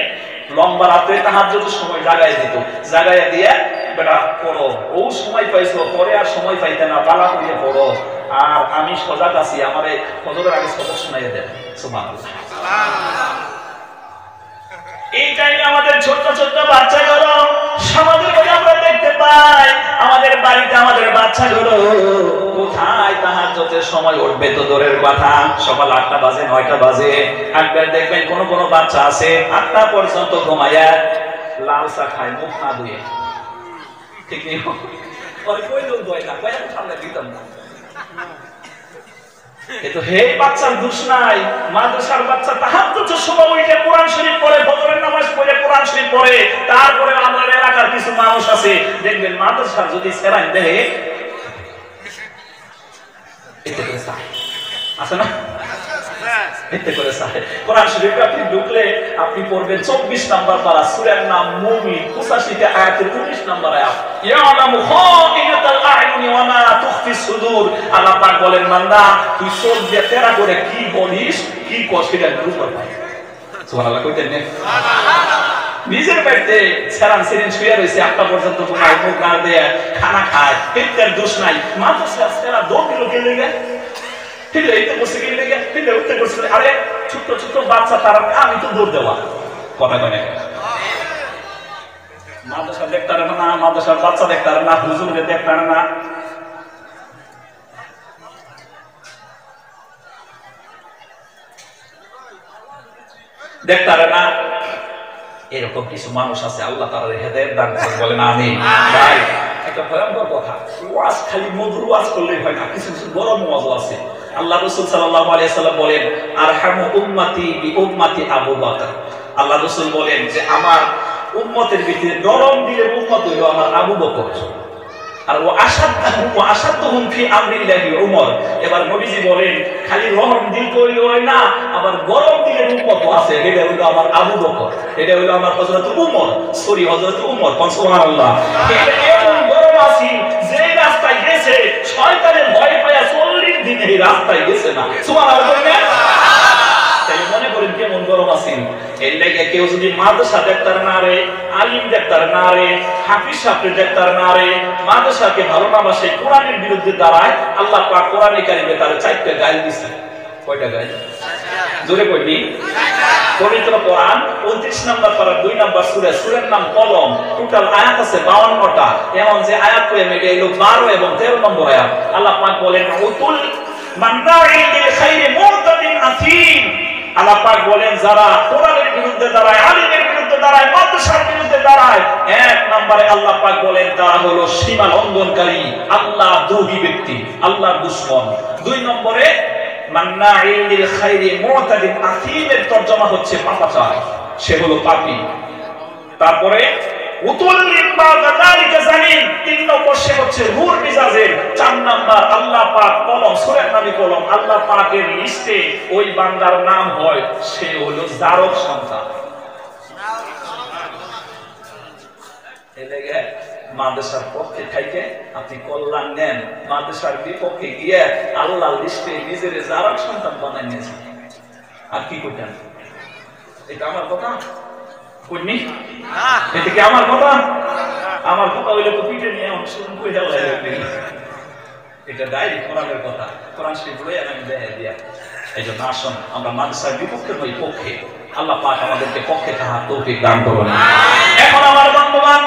লম্বা রাতে তাহাজ্জুদের সময় জাগায় দিত, জাগায় দিয়ে বেটা পড়ো, ও সময় পাইছো, পরে আর সময় পাইতে না, বালা করিয়ে পড়ো। আর আমি সজাগ আছি, আমারে ফজরের আগে সবক শোনাইয়া দেন। সুবহানাল্লাহ। এই টাইমে আমাদের ছোট্ট ছোট্ট বাচ্চাগুলো সমাজের মধ্যে আমরা দেখতে পাই, আমাদের বাড়িতে আমাদের বাচ্চাগুলো কোথায় তাহাজ্জুদের সময় উঠবে তো দূরের কথা, সকাল 8টা বাজে 9টা বাজে। একবার দেখবেন কোন কোন বাচ্চা আছে 8টা পর্যন্ত ঘুমায়া লাল চা খায় মুখ না ধুয়ে। ঠিক নেই? ওই কইলো দই না, কইয়া ঠান্ডা দিতাম না। কিন্তু হে বাচ্চার দোষ নাই, মাদ্রাসার বাচ্চা তাহাজ্জুদের সময় উঠে কোরআন শরীফ পড়ে, ফজরের নামাজ পড়ে কোরআন শরীফ পড়ে। তারপরে আমাদের এলাকার কিছু মানুষ আছে দেখবেন মাদ্রাসার যদি সেরাই দেয় এতে করে চায়, আছে না? এতে করে চায়। কোরআন শরীফে আপনি ঢুকলে আপনি পড়বেন 24 নাম্বার পারা, সূরার নাম মুমিন, 85 আয়াতের 19 নাম্বার আয়াত, ইয়ালামু খাইনাতাল আ'য়ুনি ওয়া মা তুখফিস সুদূর। আল্লাহ পাক বলেন, বান্দা তুই চোখ দিয়ে তেরা করে কি বলিস, কি কষ্ট এটা বুঝতে পারবি। সুবহানাল্লাহ কইতেন না? নিজের বাড়িতে সেরান সেরিন শুয়ে রয়েছে 8টা পর্যন্ত, ঘুমায়, মুখ না দিয়ে খানা খায়, পেটের দোষ নাই। মাদ্রাসা সেরা দৌড় দিল কে লেগে, ঠিক এইতে বসে কে লেগে, ঠিক উঠতে বসে। আরে ছোট ছোট বাচ্চা, তারা আমি তো দৌড় দেওয়া কথা কয় না। মাদ্রাসা দেখতে পারে না, মাদ্রাসার বাচ্চা দেখতে পারে না, হুজুরে দেখতে পারে না। দেখতে পারে না, এরকম কিছু মানুষ আছে। আল্লাহ তাআলা হেদায়েত দান করুন, বলেন আমিন। ভাই, একটা ভয়ঙ্কর কথা, ওয়াজ খালি মধুর ওয়াজ করলেই হয় না, কিছু কিছু বড় ওয়াজও আছে। আল্লাহ রাসূল সাল্লাল্লাহু আলাইহি সাল্লাম বলেন, আরহামু উম্মতি বি উম্মতি আবু বকর। আল্লাহ রাসূল বলেন যে আমার উম্মতের ভিতরে নরম দিলের উম্মত হইল আমার আবু বকর, আর ও আসাদহুম ফি আমরিল্লাহি উমর। এবার নবীজি বলেন খালি রহম দিল কইল হয় না, আবার গরম দিলের উম্মত আছে, এটা হইল আমার আবু বকর, এটা হইল আমার হযরত উমর, সরি হযরত উমর। সুবহানাল্লাহ। এটা এমন গরম আছে যে রাস্তায় গেছে শয়তানের ভয় পায়া 40 দিন এই রাস্তায় গেছে না। সুবহানাল্লাহ। তাই মনে করেন কেমন গরম আছে। এর লাগে কেউ যদি মাদ্রাসা দেখতার না রে, আলিম দেখতার না রে, হাফিজ সাহেব দেখতার না রে, মাদ্রাসাকে ভালো না বাসে, কোরআনের বিরুদ্ধে দাঁড়ায়, আল্লাহ পাক কোরআনে কারিমে তার 4টা গাল দিয়েছে। কয়টা গাল? জোরে কইনি? পবিত্র কোরআন 29 নাম্বার পারা 2 নাম্বার সূরা, সূরার নাম কলম। টোটাল আয়াত আছে 52টা। এমন যে আয়াত কয়ে মেটে এলো 12 এবং 13 নম্বর আয়াত। আল্লাহ পাক বলেন উতুল মান্নাইল লিল খাইরি মুতাদিন আসিম। আল্লাহ পাক বলেন যারা কোরআনের বিরুদ্ধে দাঁড়ায়, আলিমের বিরুদ্ধে দাঁড়ায়, মাদ্রাসার বিরুদ্ধে দাঁড়ায়, 1 নম্বরে আল্লাহ পাক বলেন তারা হলো সীমা লঙ্ঘনকারী, আল্লাহ দ্রোহী ব্যক্তি, আল্লাহর দুশমন। 2 নম্বরে মান্নাইল লিল খাইরি মুতাদিন আসিমের তরজমা হচ্ছে পাপাচার, সে হলো পাপী। তারপরে উতুল লিম্বা গাদালিকা জালিম, 3 নম্বর সে হচ্ছে রুর মিজাজের। 4 নাম্বার আল্লাহ পাক কলম, সূরার নামই কলম। আল্লাহ পাকের লিস্টে ওই বান্দার নাম হয় সে হলো জারক সন্তান। এলেগে মাদ্রাসার পক্ষে থাইকে আপনি কল্যাণ নেন, মাদ্রাসার বিপক্ষে গিয়ে আল্লাহর লিস্টে নিজের জারক সন্তান বানাই নিয়েছেন। আর কি করতেন? এটা আমার কথা কইনি? এটা কি আমার কথা? আমার কথা হইলে তো পিঠে নিয়ে অনুসরণ করে যাওয়া লাগবে। এটা ডাইরেক্ট কোরআনের কথা, কোরআন শরীফ বলে আমি দেখাই দিয়া। এই জন্য আসুন আমরা মাদ্রাসার বিপক্ষে নই, পক্ষে। আল্লাহ পাক আমাদেরকে পক্ষে থাকার তৌফিক দান করুন। এখন আমার বন্ধুগণ,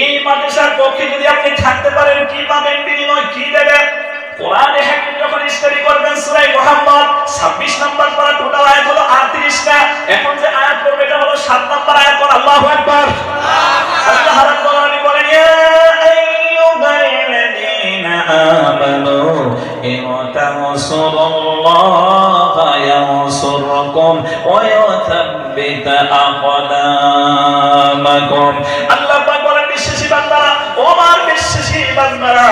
এই মাদ্রাসার পক্ষে যদি আপনি থাকতে পারেন, কি পাবেন? বিনিময় কি দেবেন? কোরআনে হাকিম যখন স্টাডি করবেন সূরা মুহাম্মদ 26 নাম্বার পারা, টোটাল আয়াত হলো 38টা। এখন যে আয়াত পড়বে এটা হলো 7 নাম্বার আয়াত। আল্লাহু আকবার। আল্লাহ রাব্বুল আলামিন বলেন ইয়া আইয়ুহাল্লাযীনা আমানু ইন তানসুরুল্লাহা ينصركم ويثبت أقدامكم আল্লাহ পাক বলেন বিশ্বাসী বান্দারা ও আমার বিশ্বাসী বান্দারা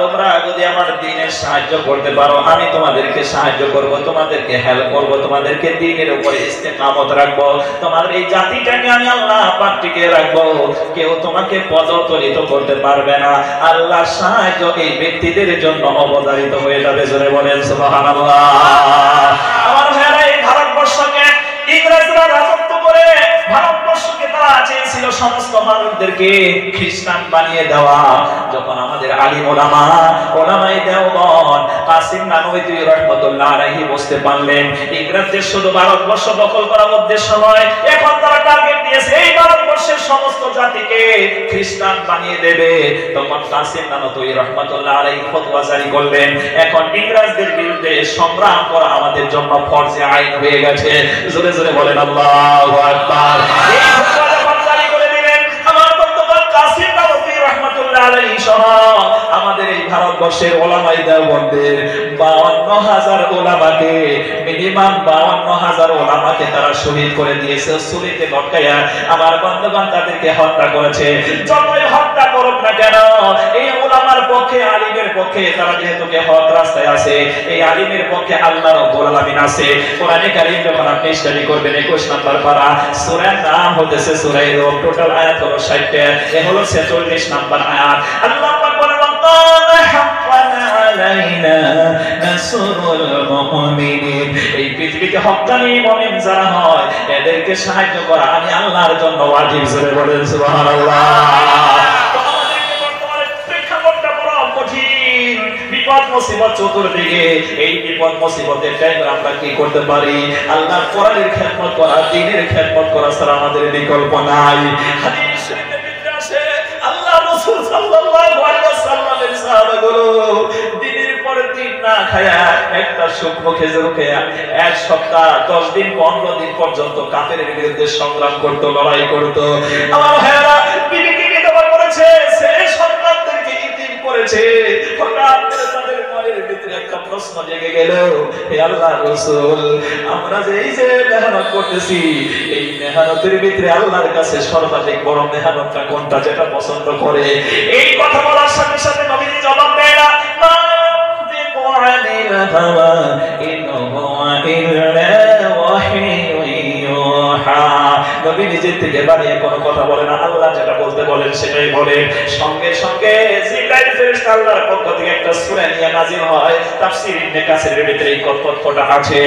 তোমরা যদি আমার দ্বীনের সাহায্য করতে পারো আমি তোমাদেরকে সাহায্য করব তোমাদেরকে হেল্প করব তোমাদেরকে দ্বীনের উপরে ইস্তেকামত রাখবো তোমাদের এই জাতিটাকে আমি আল্লাহ পাক টিকিয়ে রাখবো কেউ তোমাকে পদতলিত করতে পারবে না আল্লাহর সাহায্য এই ব্যক্তিদের জন্য অবধারিত হয়ে যাবে জোরে বলেন সুবহানাল্লাহ আমার ভাইরা এই ভারতবর্ষকে ইংরেজরা রাজত্ব করে ভারতবর্ষকে তারা চেয়েছিল সমস্ত মানুষদেরকে খ্রিস্টান বানিয়ে দেওয়া যখন আমাদের আলিম ওলামা ওলামায়ে দেওবন্দ কাসিম নানভী রাহমাতুল্লাহ আলাইহি বুঝতে পারলেন ইংরেজদের শুধু ভারতবর্ষ দখল করার উদ্দেশ্য নয় এখন তারা টার্গেট দিয়েছে এই ভারতবর্ষের সমস্ত জাতিকে খ্রিস্টান বানিয়ে দেবে তখন কাসিম নানভী রাহমাতুল্লাহ আলাইহি ফতোয়া জারি করলেন এখন ইংরেজদের বিরুদ্ধে সংগ্রাম করা আমাদের জন্য ফরজে আইন হয়ে গেছে জোরে জোরে বলেন আল্লাহু আকবার এই ফতোয়া যখন জারি করে দিলেন আমার বন্ধুগণ কাসিম নানভী রাহমাতুল্লাহ আলাইহি সহ আমাদের এই ভারতবর্ষের ওলামায়ে দেওবন্দের ৫২,০০০ ওলামাকে মিনিমাম ৫২,০০০ ওলামাকে তারা শহীদ করে দিয়েছে ছুরিতে লটকায়া আমার বন্ধুগণ তাদেরকে হত্যা করেছে যতই হত্যা করুক না কেন এই ওলামার পক্ষে আলিমের পক্ষে তারা যেহেতু হক রাস্তায় আছে এই আলিমের পক্ষে আল্লাহ রাব্বুল আলামিন আছে কোরআনে কারীম যখন আপনি স্টাডি করবেন ২১ নম্বর পারা সূরার নাম হচ্ছে সূরা রূম টোটাল আয়াত হলো ৬০টা এ হলো ৪৬ নম্বর আয়াত আল্লাহ পাক বলেন এই পৃথিবীতে হক্কানি মুমিন যারা হয় এদেরকে সাহায্য করা আমি আল্লাহর জন্য ওয়াজিব জোরে বলেন সুবহানাল্লাহ বিপদ মুসিবত চতুর্দিকে এই বিপদ মুসিবতের টাইমে আমরা কি করতে পারি আল্লাহর কোরআনের খেদমত করা দ্বীনের খেদমত করা ছাড়া আমাদের বিকল্প নাই হাদিস শরীফে আছে আল্লাহ রাসূল সাল্লাল্লাহু আলাইহি ওয়াসাল্লামের সাহাবাগুলো দিনের পর দিন না খায়া একটা শুকনো খেজুর খেয়া এক সপ্তাহ 10 দিন 15 দিন পর্যন্ত কাফেরের বিরুদ্ধে সংগ্রাম করত লড়াই করত আমার ভাইরা বিবিকে বিধবা করেছে সে সন্তানদেরকে ইতিম করেছে হঠাৎ তাদের মনের ভিতরে একটা প্রশ্ন জেগে গেল হে আল্লাহর রাসূল আমরা যে এই যে মেহনত করতেছি এই মেহনতের ভিতরে আল্লাহর কাছে সর্বাধিক বড় মেহনতটা কোনটা যেটা পছন্দ করে এই কথা বলার সাথে সাথে নবীজি জবাব দেয় না আনিল হাওয়া ইন হুয়া ইল্লা ওয়াহিয়ুন ইউহা নবী নিজে থেকে বানিয়ে কোনো কথা বলে না আল্লাহ যেটা বলতে বলেন সেটাই বলেন সঙ্গে সঙ্গে জিবরাইল ফেরেশতা আল্লাহর পক্ষ থেকে একটা সূরা নিয়ে নাযিল হয় তাফসীর ইবনে কাসিরের ভিতরে এই কথাটা আছে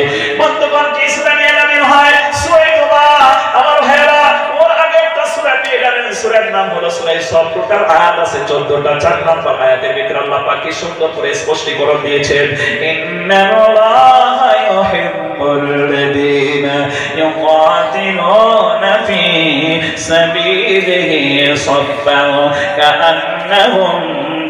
বর্তমান কি সূরা নিয়ে নাযিল হয় সূরা তোবা আমার ভাইরা ওর আগে একটা সূরা পেয়ে গেলেন সূরার নাম হলো সূরা সফ টোটাল আয়াত আছে 14টা 4 নম্বর আয়াতের ভিতরে আল্লাহ পাক কি সুন্দর করে স্পষ্টীকরণ দিয়েছেন ইন্নাল্লাহা ইউহিব্বুল লাযীনা ইউকাতিলুনা ফি সাবিলিহি সাফফান কাআন্নাহুম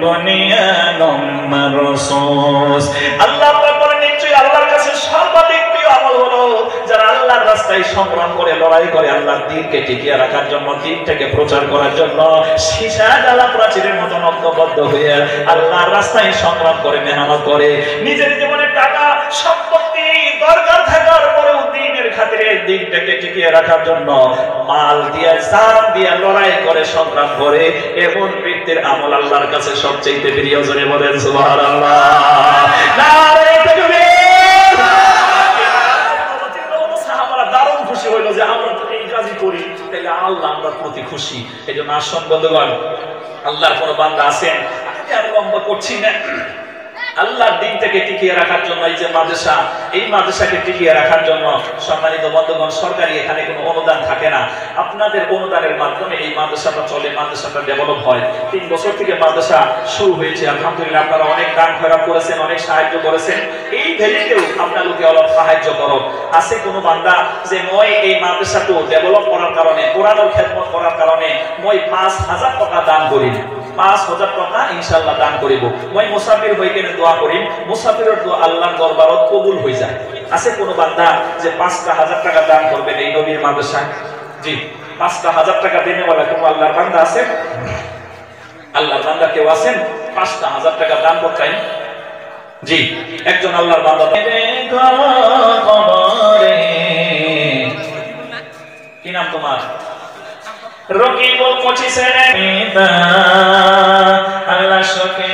বুনিয়ানুম মারসুস আল্লাহ পাক বলেন নিশ্চয়ই আল্লাহর কাছে সর্বাধিক প্রিয় আমল হলো যারা আল্লাহর রাস্তায় সংগ্রাম করে লড়াই করে আল্লাহর দ্বীনকে টিকিয়ে রাখার জন্য দ্বীনটাকে প্রচার করার জন্য সীসা জ্বালা প্রাচীরের মতো ঐক্যবদ্ধ হয়ে আল্লাহর রাস্তায় সংগ্রাম করে মেহনত করে নিজের জীবনে টাকা সম্পত্তি দরকার থাকার পরেও দ্বীনের খাতিরে দ্বীনটাকে টিকিয়ে রাখার জন্য মাল দিয়ে জান দিয়ে লড়াই করে সংগ্রাম করে এমন ব্যক্তির আমল আল্লাহর কাছে সবচেয়ে প্রিয় জোরে বলেন সুবহানাল্লাহ নারে তাকবীর সাহাবারা দারুণ খুশি হইল যে আমরা তো এই কাজই করি তাহলে আল্লাহ আমরা প্রতি খুশি এজন্য আসন বন্ধুগণ আল্লাহর কোন বান্দা আছেন আমি আর লম্বা করছি না আল্লাহর দ্বীনটাকে টিকিয়ে রাখার জন্য এই যে মাদ্রাসা এই মাদ্রাসাকে টিকিয়ে রাখার জন্য সম্মানিত বন্ধুগণ সরকারি এখানে কোনো অনুদান থাকে না আপনাদের অনুদানের মাধ্যমে এই মাদ্রাসাটা চলে মাদ্রাসাটা ডেভেলপ হয় 3 বছর থেকে মাদ্রাসা শুরু হয়েছে আলহামদুলিল্লাহ আপনারা অনেক দান খয়রাত করেছেন অনেক সাহায্য করেছেন এই ভেলিতেও আপনাদেরকে অলপ সাহায্য করো আছে কোনো বান্দা যে মই এই মাদ্রাসাটো ডেভেলপ করার কারণে কোরআনের খেদমত করার কারণে মই 5000 টাকা দান করি 5000 টাকা ইনশাআল্লাহ দান করিব মই মুসাফির হই কেন দোয়া করি মুসাফিরের দোয়া আল্লাহর দরবারত কবুল হই যায় আছে কোনো বান্দা যে 5000 টাকা দান করবে এই নবীর মাদ্রাসা জি 5000 টাকা দেনে वाला কোন আল্লাহর বান্দা আছে আল্লাহর বান্দা কেউ আছেন 5000 টাকা দান করতেন জি একজন আল্লাহর বান্দা কবরে কি নাম তোমার? রকিবুল 25 আল্লাহ শোকে